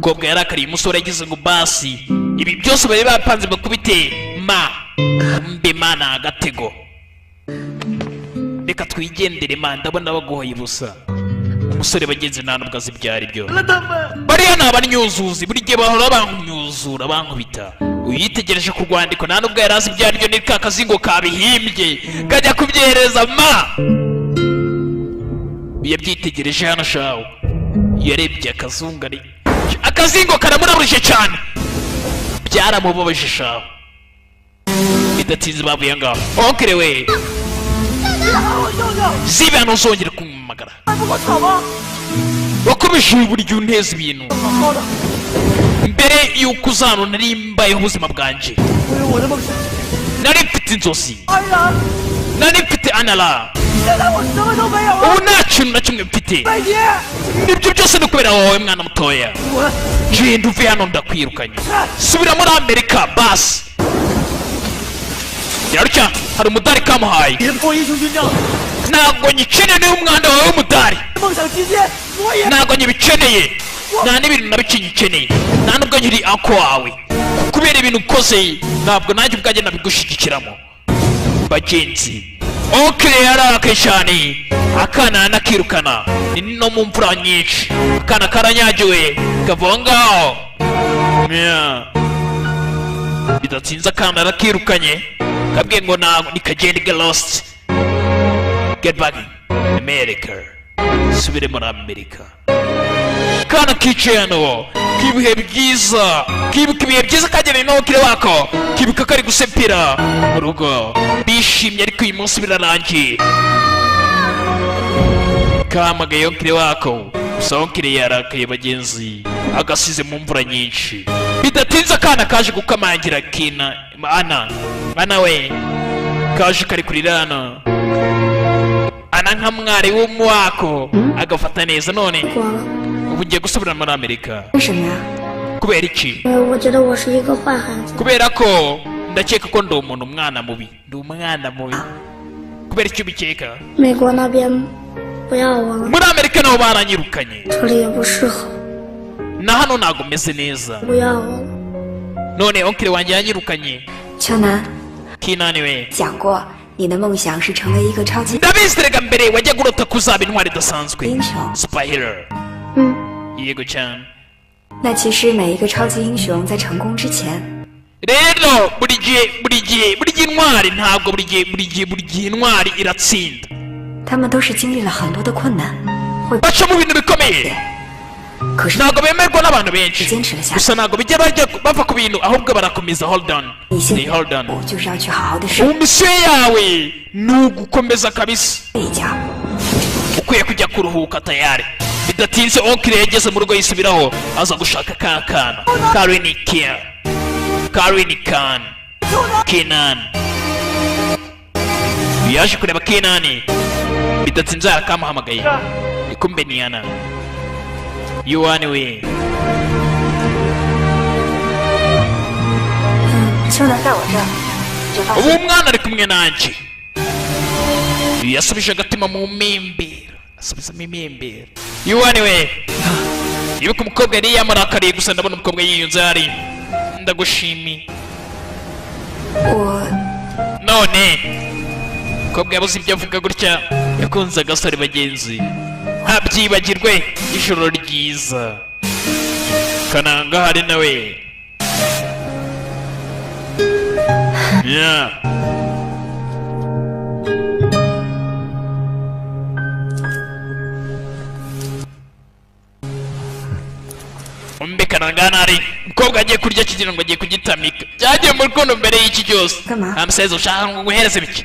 Speaker 1: kobwa yarakariye umusore yagize ngo basi ibi byose bari bapanze bakubite ma mbe mana agatego reka twigendere ma ndabona baguhoye ubusa umusore bagenzi nta nubwo azi ibyo ari byo bariya ni abanyuzuzi buri gihe bahora banyuzura bankubita uyitegereje ku rwandiko nta nubwo yari azi ibyo ari byo ni ka kazingo kabihimbye kajya kubyereza ma yabyitegereje hano shawo yarebye akazungari akazingo karamuraburije cyane byaramubabaje shawo bidatinze bavuye ngaho onkire we zibe hano uzongera kumumagara wakomeje buri gihe unteza ibintu mbere y'uko uzana nari mbayeho ubuzima bwanjye nari mfite inzozi nari mfite anara ubu nta kintu na kimwe mfite nibyo byose ni kubera wowe mwana mutoya genda uve hano ndakwirukanye subira muri amerika basi yarutya hari umudari kamuhaye ntabwo nyikeneye niba umwana wawe w'umudari ntabwo nyibikeneye nta n'ibintu na bike nyikeneye nta nubwo nyiri ako wawe kubera ibintu ukoze ntabwo nanjye ubwanjye nabigushyigikiramo bagenzi okire yararakaye cyane akana nakirukana ni no mu mvura nyinshi akana karanyagiwe kava ngaho bidatinze akana nakirukanye kabwiye ngo ntabwo nikagenda get lost get back in America subire muri Amerika kana kicaye hano kibihe byiza kibuka ibihe byiza kageneye n'okire wako kibuka kari gusepera mu rugo bishimye ariko uyu munsi birarangiye kamagaye okire wako gusa okire yarakaye bagenzi agasize mu mvura nyinshi bidatinze akana kaje gukamangira kina ana we kaje kari kurira hano ana nka mwari w'umwako agafata neza none ubu ngiye gusubira muri Amerika kubera iki kubera ko ndakeka ko ndi umuntu umwana mubi kubera icyo ubikeka muri Amerika nabo baranyirukanye na hano ntabwo meze neza none onkire wanjye yanyirukanye kinani we ndabizeraga mbere wajya gurota kuzaba intwari idasanzwe superhero yego cyane rero buri gihe intwari ntabwo buri gihe intwari iratsinda baca mu bintu bikomeye ntabwo bemerwa n'abantu benshi gusa ntabwo bijya bava ku bintu ahubwo barakomeza hold on ubu misiyo yawe ni ugukomeza kabisa ukwiye kujya kuruhuka tayari bidatinze okire yageze mu rugo yisubiraho aza gushaka kakana Kenan yaje kureba Kenani bidatinze arakamuhamagaye ikumbe ni Ana yuwani we ubu umwana ari kumwe nanjye yasubije agatima mu mimbira yuwani we yibuka umukobwa yari yamurakariye gusa ndabona umukobwa yiyunze hari ndagushimiye none umukobwa yabuze ibyo avuga gutya yakunze agasore bagenzi ntabyibagirwe ijoro ryiza kananga hari nawe umbe kananga hari umukobwa agiye kurya kigira ngo agiye kugitamika byagiye mu rukundo mbere y'iki cyose amuseze ushaka ngo guhereze biki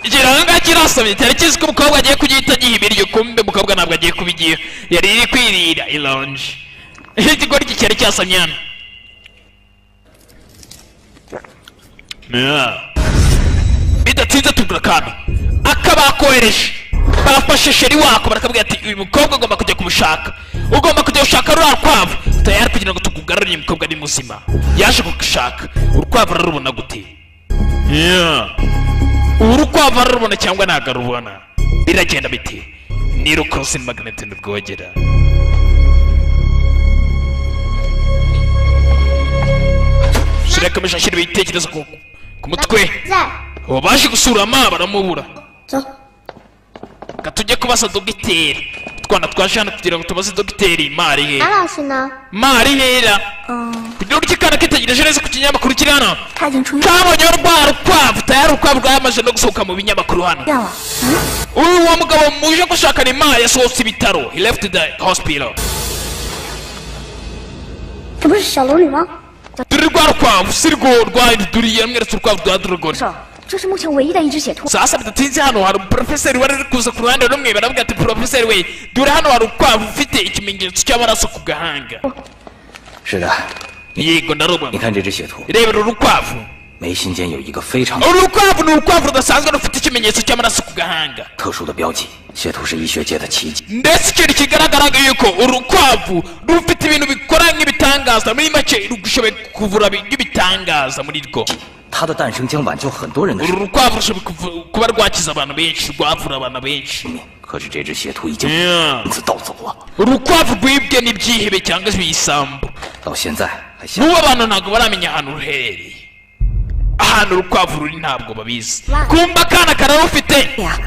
Speaker 1: igiranga kirasabye cyari kizi ko umukobwa agiye kugihita giha ibiryo kumbe umukobwa ntabwo agiye kubigiye yari iri kwirira ilounge ikigori cyari cyasamye hano bidatinze tugura akantu akabakohereje bafashe sheri wako barakabwira ati uyu mukobwa ugomba kujya kumushaka ugomba kujya gushaka ruriya rukwavu tayari kugira ngo tukugarurire umukobwa ni muzima yaje kugushaka urukwavu rarubona gute urukwavu ararubona cyangwa ntabwo arubona biragenda bite ni rukoze magnete n'urwogera shirakomeje ashyira ibitekerezo ku mutwe ubu baje gusura ama baramubura katujye kubaza dogiteri twana twaje hano kugira ngo tubaze dogiteri mari hera kugira ngo ikana kitegereje neza ku kinyamakuru kiri hano kabonye urukwavu tayari urukwavu rwamaze no gusohoka mu binyamakuru hano uwo mugabo muje gushaka ni mari yasohotse ibitaro he left the hospital dore rwa rukwavu si rwo rwaduriye mweretse urukwavu rwa dragoni
Speaker 8: 少，这是目前唯一的一只血兔。
Speaker 1: sasa bidatinze hano hari umuprofeseri wari uri kuza ku ruhande rumwe baravuga ati profeseri we dore hano hari urukwavu ufite ikimenyetso cy'amaraso ku gahanga
Speaker 5: 是的，
Speaker 1: yego ndarubona
Speaker 5: 你看这只血兔，
Speaker 1: rebera urukwavu
Speaker 5: 眉心间有一个非常
Speaker 1: urukwavu ni urukwavu rudasanzwe rufite ikimenyetso cy'amaraso ku gahanga
Speaker 5: 特殊的标记。血兔是医学界的奇迹，
Speaker 1: ndetse ikintu kigaragara yuko urukwavu rufite ibintu bikora nk'ibitangaza muri make rugushoboye kuvura nk'ibitangaza muri rwo
Speaker 5: 它的诞生将挽救很多人的生
Speaker 1: uru rukwavu rushoboye kuba rwakiza abantu benshi rwavura abantu benshi
Speaker 5: 命。可是这只血兔已经
Speaker 1: Yeah.
Speaker 5: 从此盗走了，
Speaker 1: urukwavu rwibwe n'ibyihebe cyangwa se ibisambo
Speaker 5: 到现在还想
Speaker 1: n'ubu abantu ntabwo baramenya ahantu ruherereye ahantu urukwavu ruri ntabwo babizi kumva akana kararufite
Speaker 4: 呀，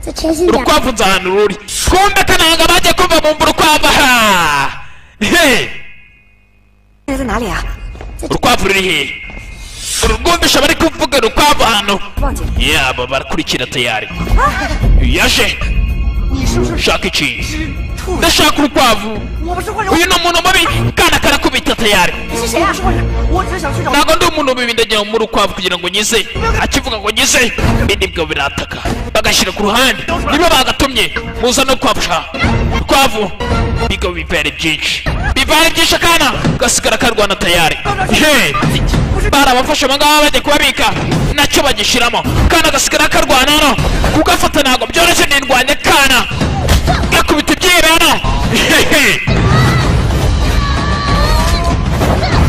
Speaker 4: 在天心家
Speaker 1: urukwavu nzi ahantu ruri kumva kananga bajya kumva bumva urukwavu aha he
Speaker 8: 现在在哪里啊？
Speaker 1: urukwavu ruri hehe urwumvisha bari kuvuga urukwavu ahantu
Speaker 8: 忘记了。
Speaker 1: yaba barakurikira tayari yaje shaka iki ndashaka urukwavu uyu ni umuntu mubi kana karakubita tayari
Speaker 6: 你是谁啊？我只是想去找。
Speaker 1: ntabwo ndi umuntu mubi ndajya mu rukwavu kugira ngo nyize akivuga ngo nyize ibindi bwo birataka bagashyira ku ruhande niba bagatumye muza no kwapfa urukwavu bigo bivere byinshi akana gasigara karwana tayari he barabafashe abangaba bajya kubabika nacyo bagishyiramo kana gasigara karwana hano kugafata ntabwo byoroshye nindwanya kana gakubita ibyihebe hano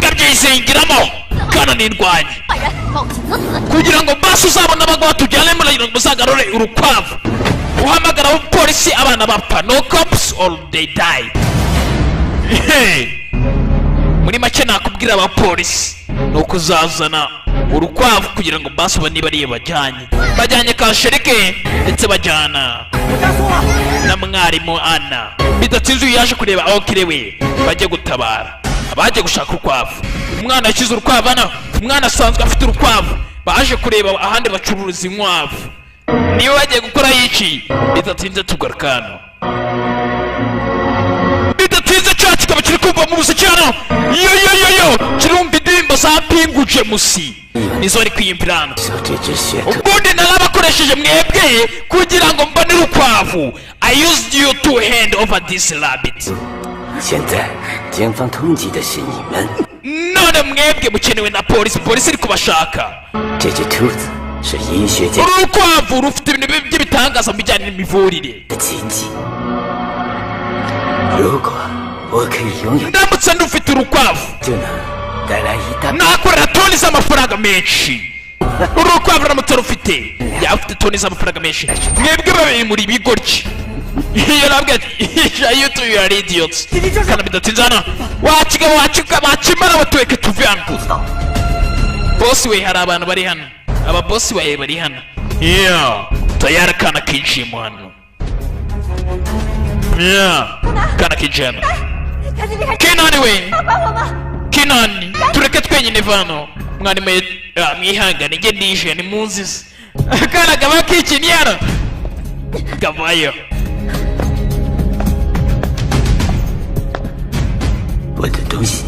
Speaker 1: gabyizingiramo kana nindwanya kugira ngo basi uzabona abagabo tujyane muragira ngo muzagarure urukwavu uhamagara abapolisi abana bapfa no cops or they die muri make nakubwira abapolisi ni ukuzazana urukwavu kugira ngo basi niba ariyo bajyanye kasherike ndetse bajyana na mwarimu ana bidatinze uyu yaje kureba aho kirewe bajye gutabara abaje gushaka urukwavu umwana yashyize urukwavu hano umwana asanzwe afite urukwavu baje kureba ahandi bacururiza inkwavu niba bagiye gukora iki bidatinze tugaruka hano bidatinze cya kikaba kiri kumva mu muziki hano yo kirumva indirimbo za pinguje musi nizo ari kwiyumvira hano ubundi narabakoresheje mwebwe kugira ngo mbone urukwavu I used you to hand over this rabbit
Speaker 5: 现在警方通缉的是你们，
Speaker 1: none mwebwe mukenewe na polisi iri kubashaka
Speaker 5: 这只兔子是医学界
Speaker 1: urukwavu rufite ibintu by'ibitangaza mu bijyanye n'imivurire
Speaker 5: 的奇迹。如果我可以拥有，
Speaker 1: ndamutse ndufite urukwavu
Speaker 5: 就能带来一大
Speaker 1: nakorera toni z'amafaranga menshi urukwavu uramutse rufite yaba ufite toni z'amafaranga menshi mwebwe babiri muri ibigoryi iyo nabwo you two you are idiots kandi bidatinze hano wakigabo wakimara batuweke tuve hano bosi we hari abantu bari hano aba bosi bawe bari hano tayari akana kinjiyemo hano kana kinjiye hano kinani we kinani tureke twenyine vano mwari mwihangane nge nije ni munzize akana kaba kikiniye hano kavayo
Speaker 5: 我的东西。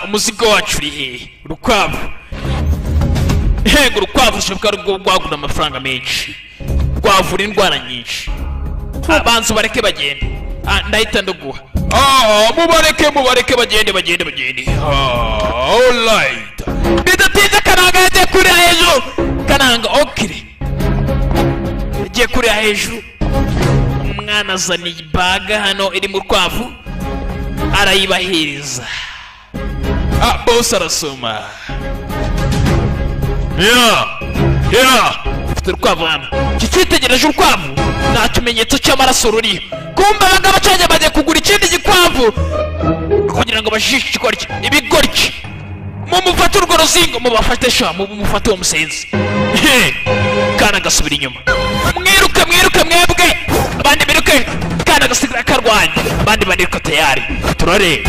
Speaker 1: umuzigo wacu uri hehe urukwavu urukwavu rushobora rwagura amafaranga menshi rwavura indwara nyinshi abanza ubareke bagende ndahita ndaguha mubareke bagende alright bidatinze kananga yagiye kurira hejuru kananga okire yagiye kurira hejuru umwana azaniye ibaga hano iri mu rukwavu arayibahiriza bose arasoma ufite urukwavu hano kicitegereje urukwavu nta kimenyetso cy'amaraso ruriho kumva abagabo cyane bagiye kugura ikindi gikwavu kugira ngo bajishe ikigoryi ibigoryi mumufate urwo ruzingo mubafate sha mumufate uwo musenzi kana gasubira inyuma mwiruke mwebwe abandi biruke kana gasigara karwanya abandi bariruka tayari turare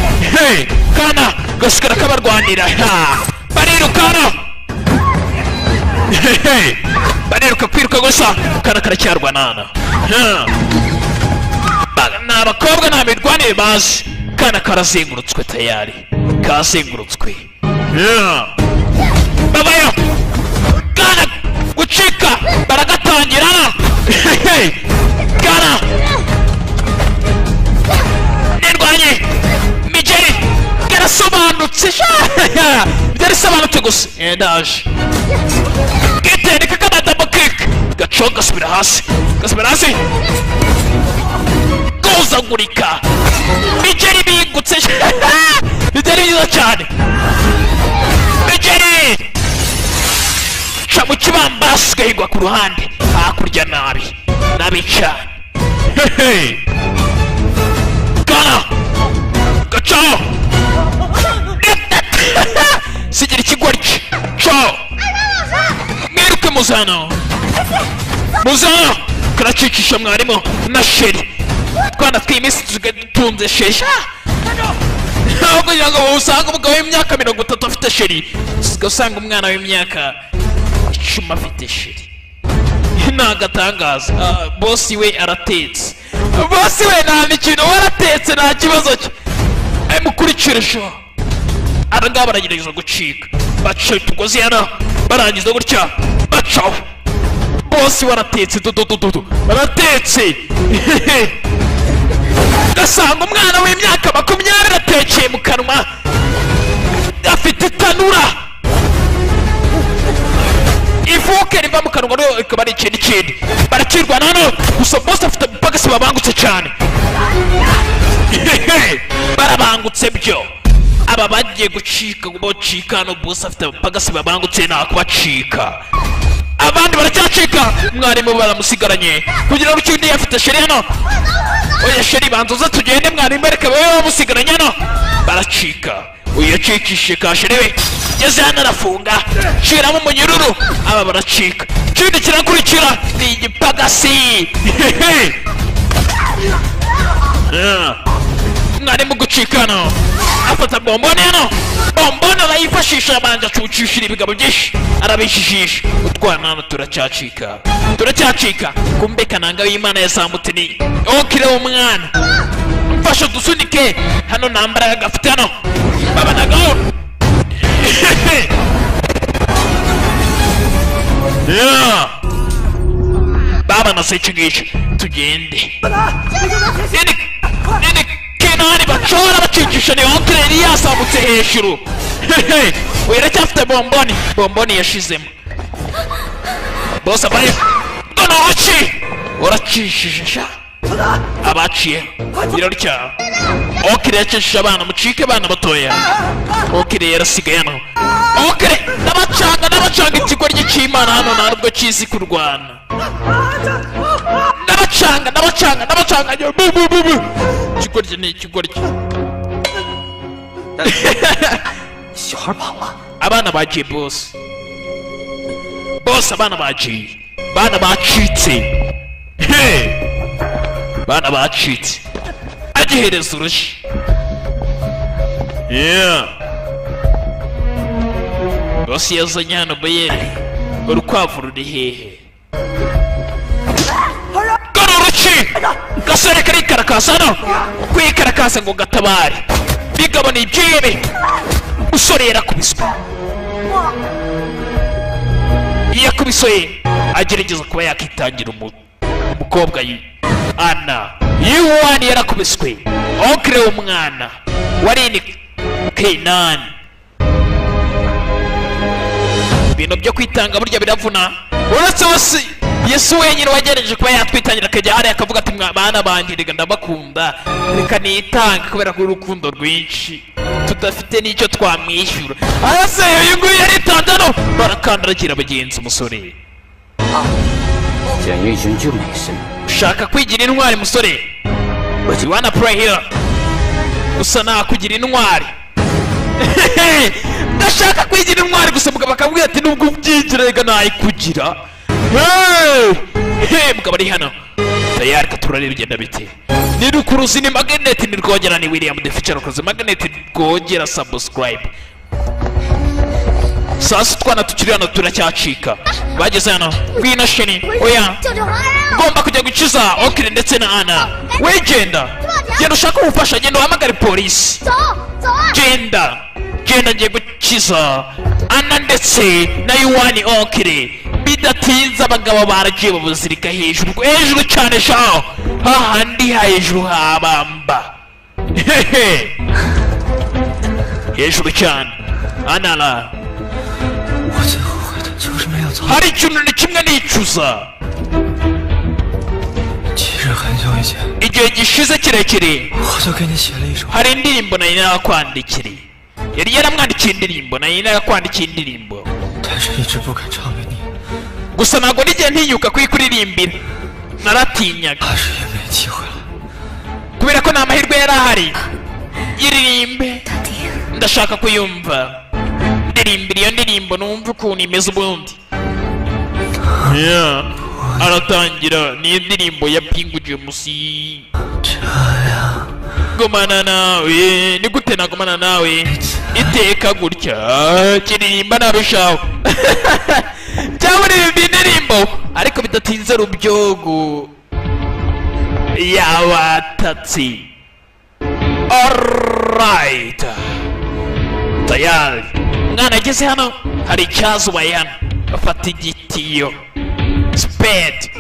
Speaker 1: kana gasigara kabarwanira barirukana bariruka kwiruka gusa kana karacyarwanana ni abakobwa nta mirwanire bazi kana karazengurutswe tayari kazengurutswe babayo kana gucika baragatangira kana nirwanye Migeri karasobanutse byarisobanutse gusa ndaje gitende kakana double kick gaconga gasubira hasi gozagurika Migeri bigutse bitari byiza cyane Migeri ca mu kibambasi gahigwa ku ruhande hakurya nabi cyane kana gacaho sigira ikigoryi caho mwiruke muzano karacicisha mwarimu na sheri twana tw'iminsi dutunze sheri aho kugira ngo usanga umugabo w'imyaka 30 afite sheri ugasanga umwana w'imyaka 10 afite sheri ntagatangaza bosi we aratetse bosi we nta mikino waratetse nta kibazo cye mukurikire sho abangaba baragerageza gucika baca utugozi hano barangiza gutya bacaho bosi waratetse dudududu baratetse gasanga umwana w'imyaka 20 atekeye mu kanwa afite itanura ivuke riva mu kanwa no ikaba ari ikindi barakirwa nano gusa bosi afite bagasi babangutse cyane barabangutse byo aba bagiye gucika bocika no bosi afite bagasi babangutse nta kubacika abandi baracyacika mwarimu baramusigaranye kugira ngo ikindi afite sheri hano oya sheri banzuza tugende mwarimu reka babe bamusigaranye hano baracika uyacikishe ka sheri we geze hano arafunga shiramo umunyururu aba baracika ikindi kirakurikira ni igipagasi mwarimu gucika hano afata bombone hano bombone arayifashisha abanje acucishira ibigabo byinshi arabishijisha utwana hano turacyacika kumbe kananga w'Imana yazamutse ni okire umwana mfasha dusunike hano nambara gafite hano babanagaho baba nasechigisha tugende nini kenani bachora bacikisha ni okire yazamutse hejuru wiracyafite bomboni yashizemo bosa baye gono wachi uracishije sha abaciye birori cya okire yacishije abana mucike abana batoya okire yarasigaye hano okire n'abacanga ikigoryi cy'Imana hano ntabwo kizi kurwana n'abacanga ikigoryi ni ikigoryi abana bagiye boss abana bagiye bana bacitse bana bacitse agihereza urushyi boss yazanye hano bayeri urukwavu ruri hehe gano uruki gasore karikarakasa hano kwikarakasa ngo gatabare bigabana ibyebe usore yarakubiswe yakubiswe agerageza kuba yakitangira umukobwa Ana yuwani yarakubiswe okire umwana warini Kenani ibintu byo kwitanga burya biravuna uretse wose Yesu wenyine wagerageje kuba yatwitangira akajya hariya akavuga ati bana banjye reka ndabakunda reka nitanga kubera ko urukundo rwinshi tudafite n'icyo twamwishyura arase uyu nguyu yaritanze hano barakandagira bagenzi umusore ushaka kwigira intwari musore you wanna pray here gusa nakugira intwari ndashaka kwigira intwari gusa mugabo akabwira ati nubwo ubyigira reka nayikugira mugabo ari hano tayari katurarira ugenda bite ni rukuruzi ni magnet ni rwogera ni William the Future rukuruzi magnet rwogera subscribe sasa twana tukiri hano turacyacika bageze hano ngwino sheni oya ngomba kujya gukiza okire ndetse na Ana we genda ushaka ubufasha genda uhamagare polisi genda genda ngiye gukiza Ana ndetse na Yuwani Okire. Bidatinze abagabo baragiye babuzirika hejuru cyane shaho hahandi hejuru habamba hejuru cyane. Anala
Speaker 6: 我最后悔的就是没有早。
Speaker 1: hari ikintu ni kimwe nicuza.
Speaker 6: 其实很久以前，
Speaker 1: igihe gishize kirekire
Speaker 6: 我就给你写了一首。
Speaker 1: hari indirimbo nari narakwandikiriye. yari yaramwandikiye indirimbo nari narakwandikiye indirimbo
Speaker 6: 但是一直不敢唱给你，
Speaker 1: gusa ntabwo n'igihe ntinyuka kuyikuririmbira. naratinyaga
Speaker 6: 怕是也没机会了。
Speaker 1: kubera ko nta mahirwe yari ahari. iririmbe ndashaka kuyumva. ndirimbira iyo ndirimbo numva ukuntu imeze ubundi. aratangira ni indirimbo ya Pingu James. gumana nawe ni gute nagumana nawe iteka gutya kiririmba nabishaho. cyangwa iririmba indirimbo ariko bidatinze Rubyogo yabatatsi. Alright, tayari mwana ageze hano hari icyazubaye hano. afata igitiyo spade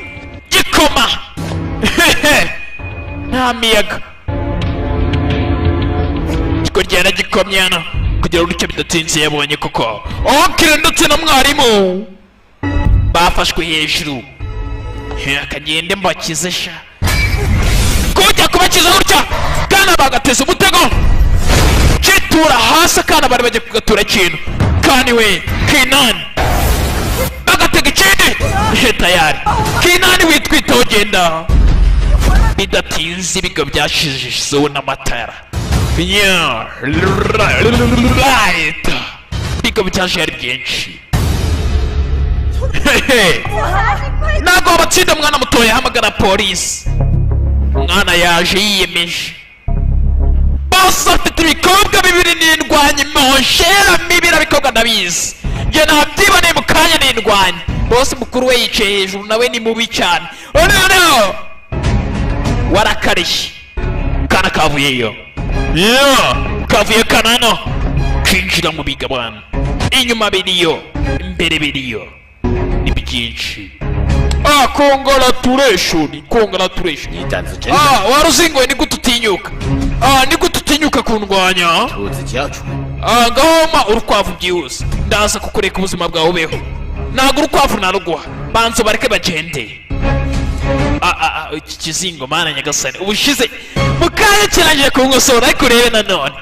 Speaker 1: gikoma nta miyaga kigorya gikomye hano kugira urucyo bidatinze yabonye koko Okire ndetse na mwarimu bafashwe hejuru. akagende mbakize sha kujya kubakiza gutya kana bagateza umutego kitura hasi kana bari bagiye kugatura ikintu kandi we Kinani bagatega ikindi tayari. Kinani witwitaho genda. bidatinze ibigo byashijeho n'amatara. right ibigo byaje ari byinshi. ntabwo wabatsinda mwana mutoya hamagara polisi. umwana yaje yiyemeje. bose afite ibikobwa bibiri n'indwanyi monshera mibiri abikobwa ndabizi. njye nabyiboneye mu kanya n'indwanyi. bose mukuru we yicaye hejuru nawe ni mubi cyane. no warakarishye. kana kavuyeyo. kavuye kanano kinjira mu bigabana. inyuma biriyo imbere biriyo ni byinshi. congratulation.
Speaker 5: 你胆子真大，
Speaker 1: waruzingoye ni gute utinyuka. ni gute utinyuka kundwanya.
Speaker 5: 兔子家出。
Speaker 1: ngahoma urukwavu byihuse ndaza kukureka ubuzima bwawe ubeho. ntabwo urukwavu naruguha banza bareke bagende. iki kizingo mana nyagasani ubushize mukanya kirangije kunkosora ariko urebe nanone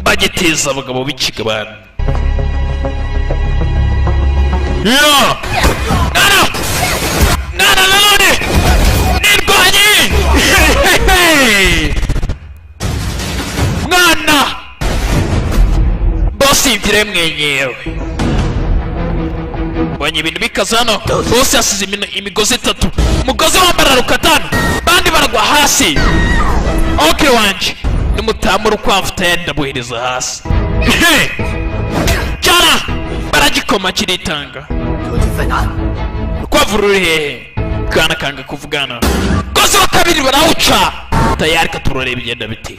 Speaker 1: bagiteza abagabo b'ikigabana. nana nanone nirwanye. mwana bosi imvire mwenyewe. mbonye ibintu bikaze hano. bose yasize imigozi 3. umugozi wambara rukatana bandi baragwa hasi. Okire wanje nimutamu urukwavu tayari ndabuhereza hasi. cyara baragikoma kiritanga.
Speaker 5: 兔子在哪？
Speaker 1: urukwavu ruri hehe. kana kanga kuvugana. umugozi wa kabiri barawuca tayari katurareba igenda biti.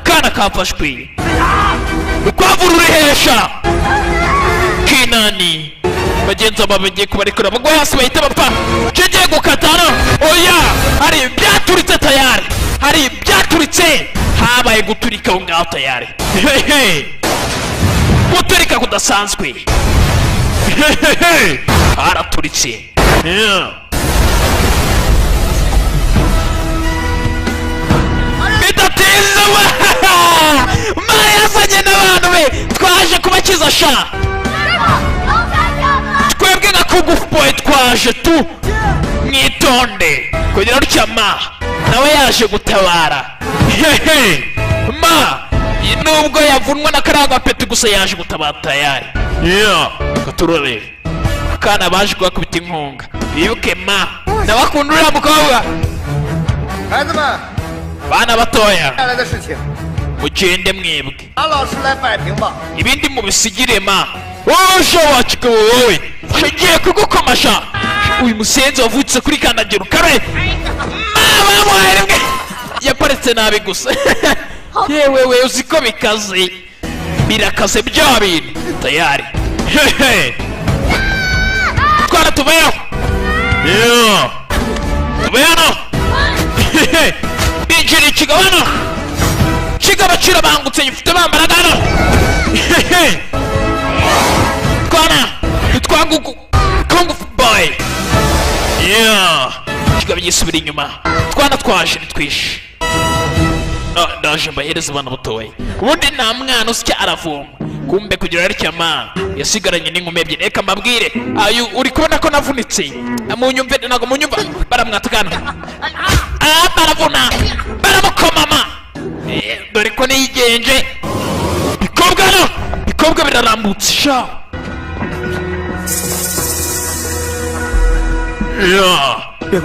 Speaker 1: kana kafashwe. urukwavu ruri hesha. Kinani bagenzi aba bagiye kubarekura bagwa hasi bahita bapfa. kigiye gukatana. oya hari byaturitse tayari. hari byaturitse. habaye guturika aho ngaho tayari. guturika kudasanzwe. haraturitse. bidatinze mara yazanye n'abantu be twaje kubakiza sha. twebwe nka kugufu boy twaje tu mwitonde kugira rutya ma nawe yaje gutabara. ma nubwo yavunwa na kariya gapeti gusa yaje gutabara tayari. katurore akana baje kubakubita inkunga. bibuke ma ndabakunda uriya mukobwa.
Speaker 5: 孩子们，
Speaker 1: bana batoya
Speaker 5: 带来的事情，
Speaker 1: mugende mwebwe
Speaker 5: 马老师来摆平吧。
Speaker 1: ibindi mubisigire ma. wowe sha wakigabo wowe ngiye kugukomasha. uyu musenzi wavutse kuri kandagira ukarabe. bamuhaye rimwe yaparitse nabi gusa. yewe uziko bikaze birakaze bya bintu tayari hehe twana tubayo tubayano injiri kigabano kigabacira bangutse gifite bambaraga hano twana twagugu kung fu boy kigaba gisubira inyuma twana twaje nitwishe ndaje mbahereza abana butoye ubundi nta mwana usya aravoma kumbe kugira aricyama yasigaranye n'inkumi ebyiri reka mbabwire ayu uri kubona ko navunitse munyumve ntago munyumva baramwatukana baravuna baramukomama dore ko niyigenje bikobwa birarambutse sha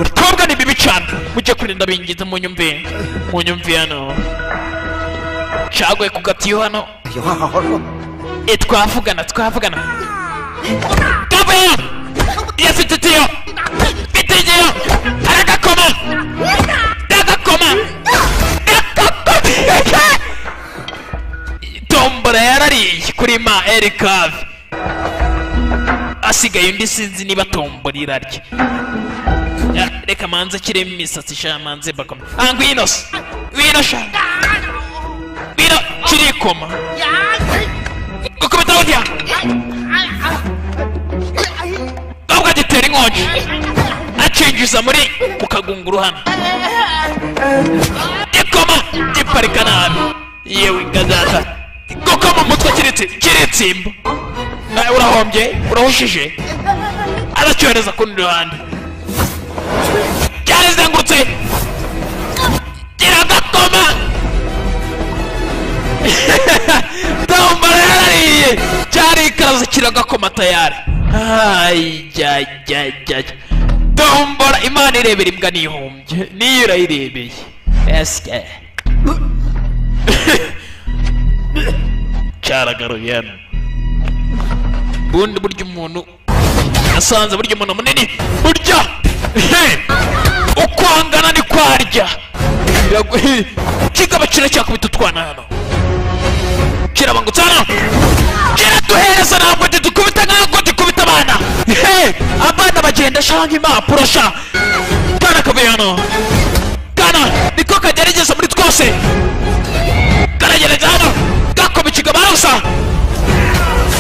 Speaker 1: bikobwa ni bibi cyane mujye kurinda bingiza munyumve hano cagwe ku gatiyo hano twavugana kabeyo yafite tiyo bitigiyo aragakoma tombora yarariye kuri ma erikave asigaye undi sinzi niba tombora irarya reka manze kiremo imisatsi sha manze bakoma ngwino sha ngwino kirikoma gukubita urya gabwa gitera inkonji acinjiza muri mu kagunguru hano ikoma giparika nabi yewe ngazata gukoma umutwe kiritsimba urahombye urahushije aracyohereza kundi ruhande cyarizengurutse kiragakoma tombora yarariye cyarikaze kiragakoma tayari tombora imana irebera imbwa nihumbye niyo irayirebeye esike cyaragaruye hano bundi burya umuntu yasanze burya umuntu munini burya ukwangana ni kwarya kigaba kiracyakubita utwana hano kirabangutse hano kiraduhereza ntabwo dukubita ntabwo dukubita abana abana bagenda shanga impapuro sha kana kavuye hano kana niko kagerageza muri twose karagereza hano gakoma ikigaba gusa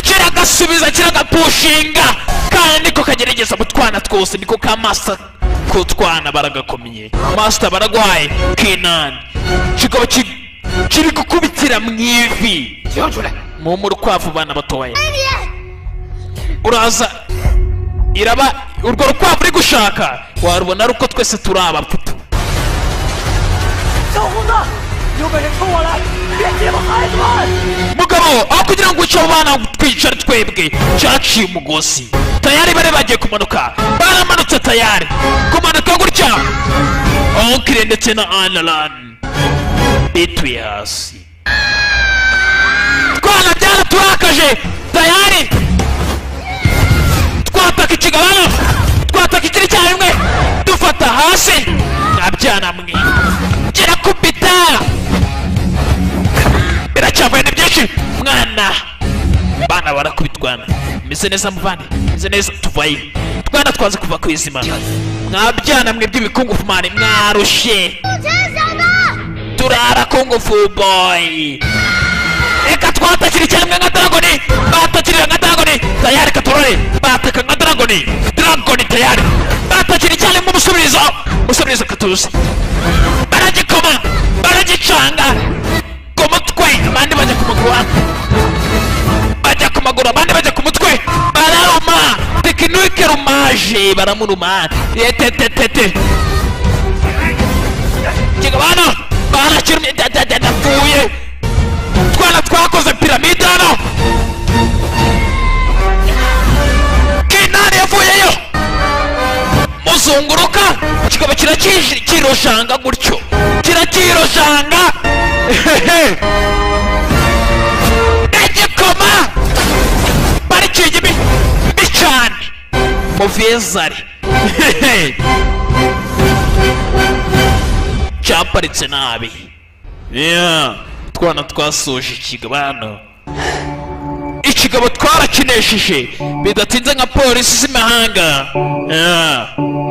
Speaker 1: kiragasubiza kiragapushinga kandi niko kagerageza mu twana twose niko ka master ko twana baragakomye master baragwaye kinani kigaba kiri gukubitira mu ivi mu rukwavu bana batoye uraza iraba urwo rukwavu uri gushaka warubona ari uko twese turi abapfutu mugabo aho kugira ngo uce abana twicare twebwe cyaciye umugozi tayari bari bagiye kumanuka baramanutse tayari kumanuka gutya onkire ndetse na analan bituye hasi twana byaraturakaje tayari twataka ikigabano twataka ikiri cyarimwe dufata hasi nabyana mwe kirakubita biracyavuye ni byinshi mwana bana barakubitwana meze neza muvane meze neza tuvayo twana twaze kuva ku izima mwabyana mwe by'ibikungufu mani mwarushe turara kungufu boy reka twatakira icyarimwe nka dragoni batakirira nka dragoni tayari katorore bataka nka dragoni tayari batakira icyarimwe umusubirizo katuze baragikoma baragicanga ku mutwe abandi bajya ku maguru bajya ku maguru abandi bajya ku mutwe bararuma tekinike rumaje baramuruma yetetetete kigabano barakirumye ndapfuye twana twakoze piramide hano kinani yavuyeyo muzunguruka kikaba kirakiroshanga gutyo kirakiroshanga ndagikoma barikiye bicane muvezari cyaparitse nabi utwana twasoje ikigabano. Ikigabo twarakinesheje bidatinze nka polisi z'imahanga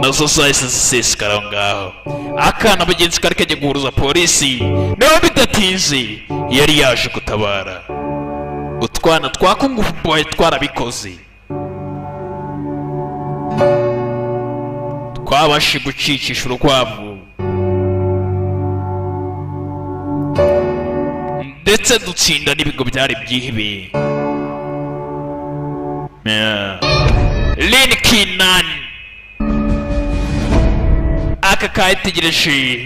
Speaker 1: nazo zahise zisesekara aho ngaho. Akana bagenzi kari kagiye guhuruza polisi nawe bidatinze yari yaje gutabara. Utwana twa Kung Fu Boy twarabikoze, twabashe gucikisha urukwavu ndetse dutsinda n'ibigo byari byihebeye. Lin Kinan aka kayitegereje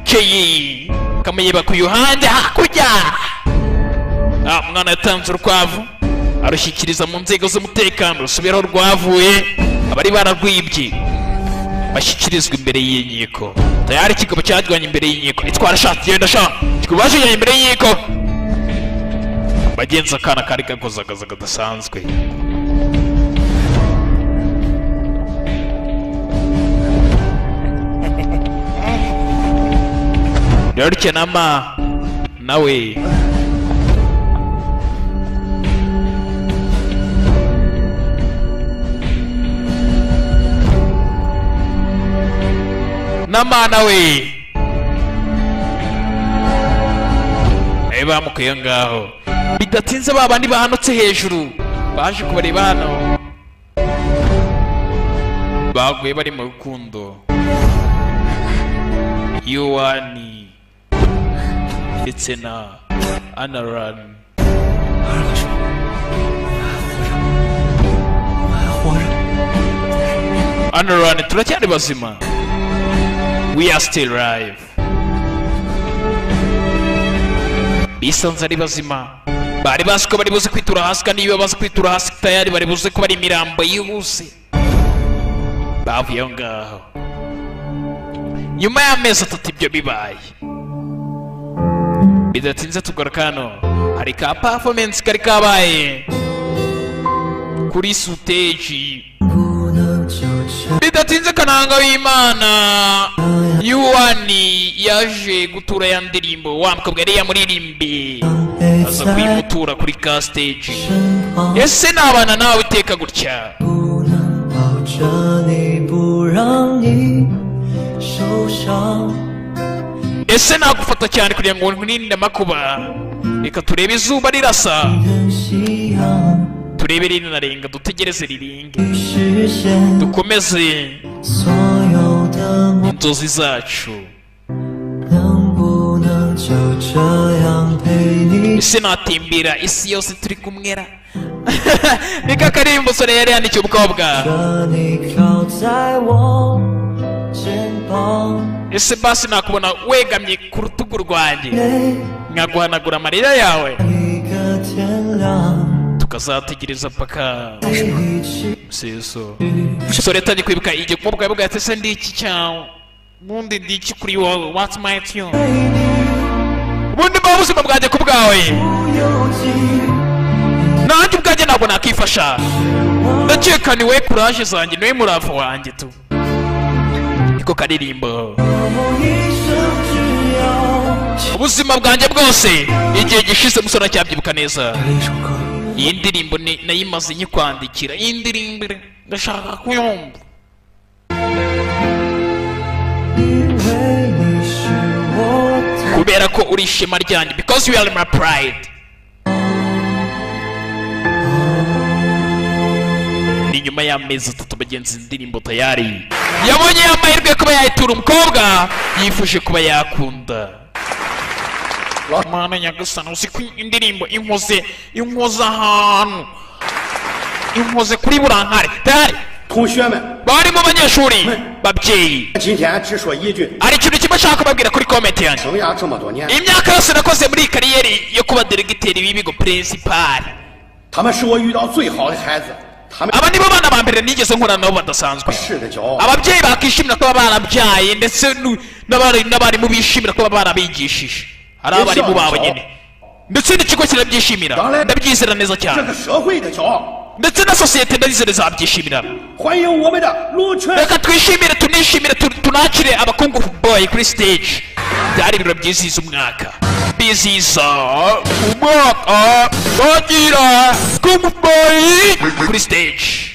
Speaker 1: Keyi kamuyeba ku yuhande hakurya. Mwana yatanze urukwavu arushyikiriza mu nzego z'umutekano rusubiraho rwavuye. Abari bararwibye bashyikirizwa imbere y'inkiko. Tayari ikigabo cyajyanye imbere y'inkiko. Itwara shati genda sha kikubajije imbere y'inkiko. Bagenza akana kari gakozagaza kadasanzwe. Yorke nama nawe nama nawe bamukuye ngaho. Bidatinze babandi bahanutse hejuru baje kubareba hano baguye bari mu rukundo. Yuani ndetse na Anaran. Anaran turacyari bazima. We are still alive. Bisanze ari bazima. Bari bazi ko bari buze kwitura hasi, kandi iyo bazi kwitura hasi tayari bari buze ko bari imirambo yihuse. Bavuye aho ngaho. Nyuma y'amezi 3 ibyo bibaye. Bidatinze tugaruka hano. Hari ka performance kari kabaye kuri stage. Bidatinze kananga w'Imana Yuani yaje gutura ya ndirimbo wa mukobwa yari yamuririmbe aza kwimutura kuri ka stage. Ese nabana nawe iteka gutya. Ese nagufata cyane kugira ngo nkurinde amakuba. Reka turebe izuba rirasa, turebe rinarenga, dutegereze riringe, dukomeze inzozi zacu. Ese natimbira isi yose turi kumwera. Nika karimbo sore yari yandikiye umukobwa. Ese basi nakubona wegamye ku rutugu rwanjye nkaguhanagura amarira yawe, tukazategereza paka seso. Sore tani kwibuka igihe umukobwa yavuga ati se ndi iki cyawe bundi ndi iki kuri wowe, what's my tune, bundi mba ubuzima bwanjye ku bwawe, nanjye ubwanjye ntabwo nakifasha, ndakeka ni we kuraje zanjye, ni we muravu wanjye tu. Niko karirimbo. Ubuzima bwanjye bwose igihe gishize musora cyabyibuka neza. Iyi ndirimbo nayimaze nyikwandikira. Iyi ndirimbo ndashaka kuyumva. Kubera ko uri ishema ryanjye, because you are my pride. Ni nyuma y'amezi 3 bagenzi indirimbo tayari yabonye amahirwe kuba yayitura umukobwa yifuje kuba yakunda. Mana nyagasani, uzi ko indirimbo inkoze ahantu, inkoze kuri burankare tayari. Bari mu banyeshuri babyeyi, ari ikintu kimwe nshaka kubabwira kuri comment yanjye. Imyaka yose nakoze muri kariyeri yo kuba delegiteri w'ibigo principal, aba nibo bana ba mbere nigeze nkorana nabo badasanzwe. Ababyeyi bakishimira kuba barabyaye, ndetse n'abarimu bishimira kuba barabigishije. Hari abarimu babo nyine, ndetse n'ikigo kirabyishimira, ndabyizera neza cyane, ndetse na sosiyete ndayizera zabyishimira. Reka twishimire, tunishimire, tunakire aba Kung Fu Boy kuri stage. Byari ibiro byizihiza umwaka. kwizihiza umwaka bagira Kung Boy kuri stage.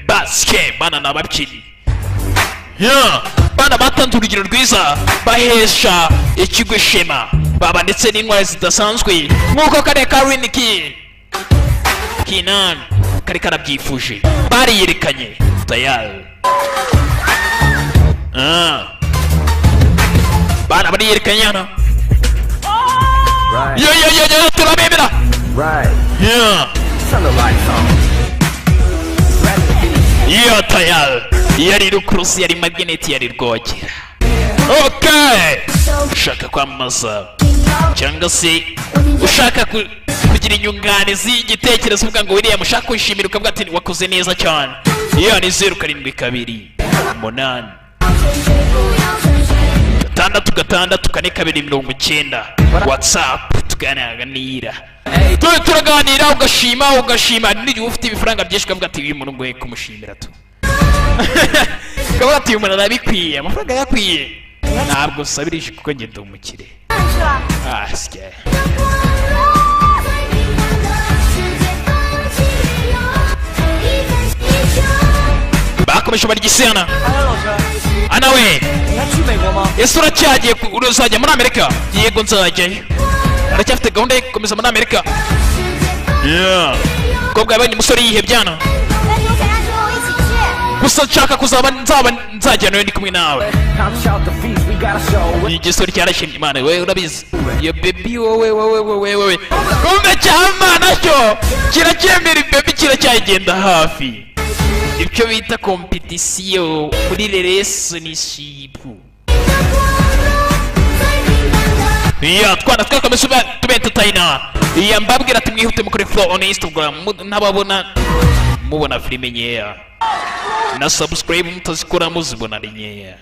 Speaker 1: Basike bana n'ababyinnyi bana batanze urugero rwiza bahesha ikigo ishema baba ndetse n'intwari zidasanzwe nk'uko kare ka Rin Kinan kari karabyifuje bariyerekanye tayari. Bana bariyerekanye hano yo turabemera yo tayari yari rukurusi yari magneti yari rwogera. Okay, ushaka kwamamaza cyangwa se ushaka kugira inyunganizi igitekerezo uvuga ngo William ushaka kwishimira ukavuga ati wakoze neza cyane, iyo ni 0728 662 WhatsApp tuganira turaganira ugashima n'igihe ufite ibifaranga byinshi ukavuga ati uyu muntu ngoye kumushimira tu ukavuga ati uyu muntu arabikwiye amafaranga yakwiye ntabwo usabirije kuko ngenda umukire. bakomeje barigisiana ana we ese uracyagiye uzajya muri Amerika? Yego nzajyayo, aracyafite gahunda yo gukomeza muri Amerika. Kobwa yabaye umusore yihebyana gusa nshaka kuzaba nzajyanayo ndi kumwe nawe. Igisore cyarashimye Imana we urabizi iyo baby wowe kumbe cyama nacyo kiracyemera baby kiracyagenda hafi ibyo bita competition muri relationship. Twana twakomeza tubentataina mbabwira ati mwihute mukore follow on Instagram ntababona mubona filime nyeya na subscribe mutazikora muzibona ari nyeya,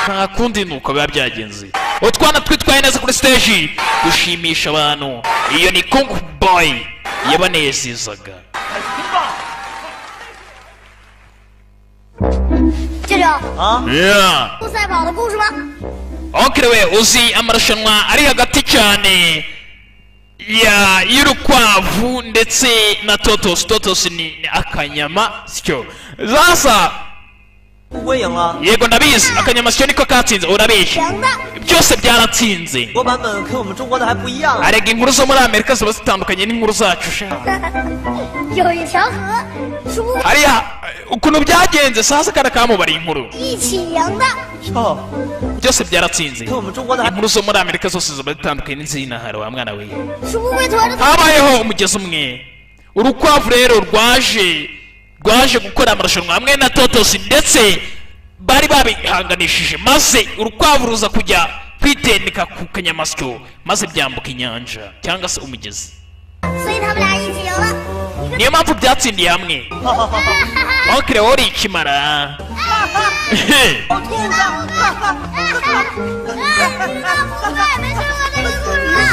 Speaker 1: nta kundi nuko biba byagenze. Utwana twitwaye neza kuri stage gushimisha abantu, iyo ni Kung Boy yabanezezaga.
Speaker 4: 这种赛跑的故事吗？
Speaker 1: Okay we uzi amarushanwa ari hagati cyane y'urukwavu ndetse na totos ni akanyama sicyo zasa. Yego ndabizi akanyama sicyo niko katsinze urabeshye byose byaratsinze. Arega inkuru zo muri Amerika ziba zitandukanye n'inkuru zacu sha. Hariya ukuntu byagenze sasa kana kamubari inkuru byose byaratsinze. Inkuru zo muri Amerika zose ziba zitandukanye n'izina hari wa mwana we. Habayeho umugezi umwe urukwavu rero rwaje gukora amarushanwa hamwe na totos ndetse bari babihanganishije maze urukwavu ruza kujya kwitendeka ku kanyamasyo maze byambuka inyanja cyangwa se umugezi. Niyo mpamvu byatsindiye hamwe. Okire wori ikimara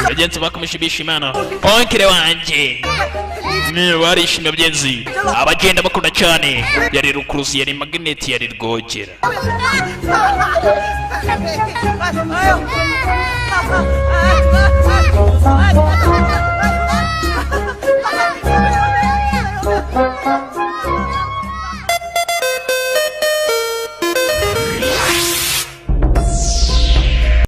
Speaker 1: bagenzi bakomeje bishimana. Okire wanje niyo barishimye byenzi abagenda bakunda cyane yari rukuruzi yari magneti yari rwogera.
Speaker 4: Ayo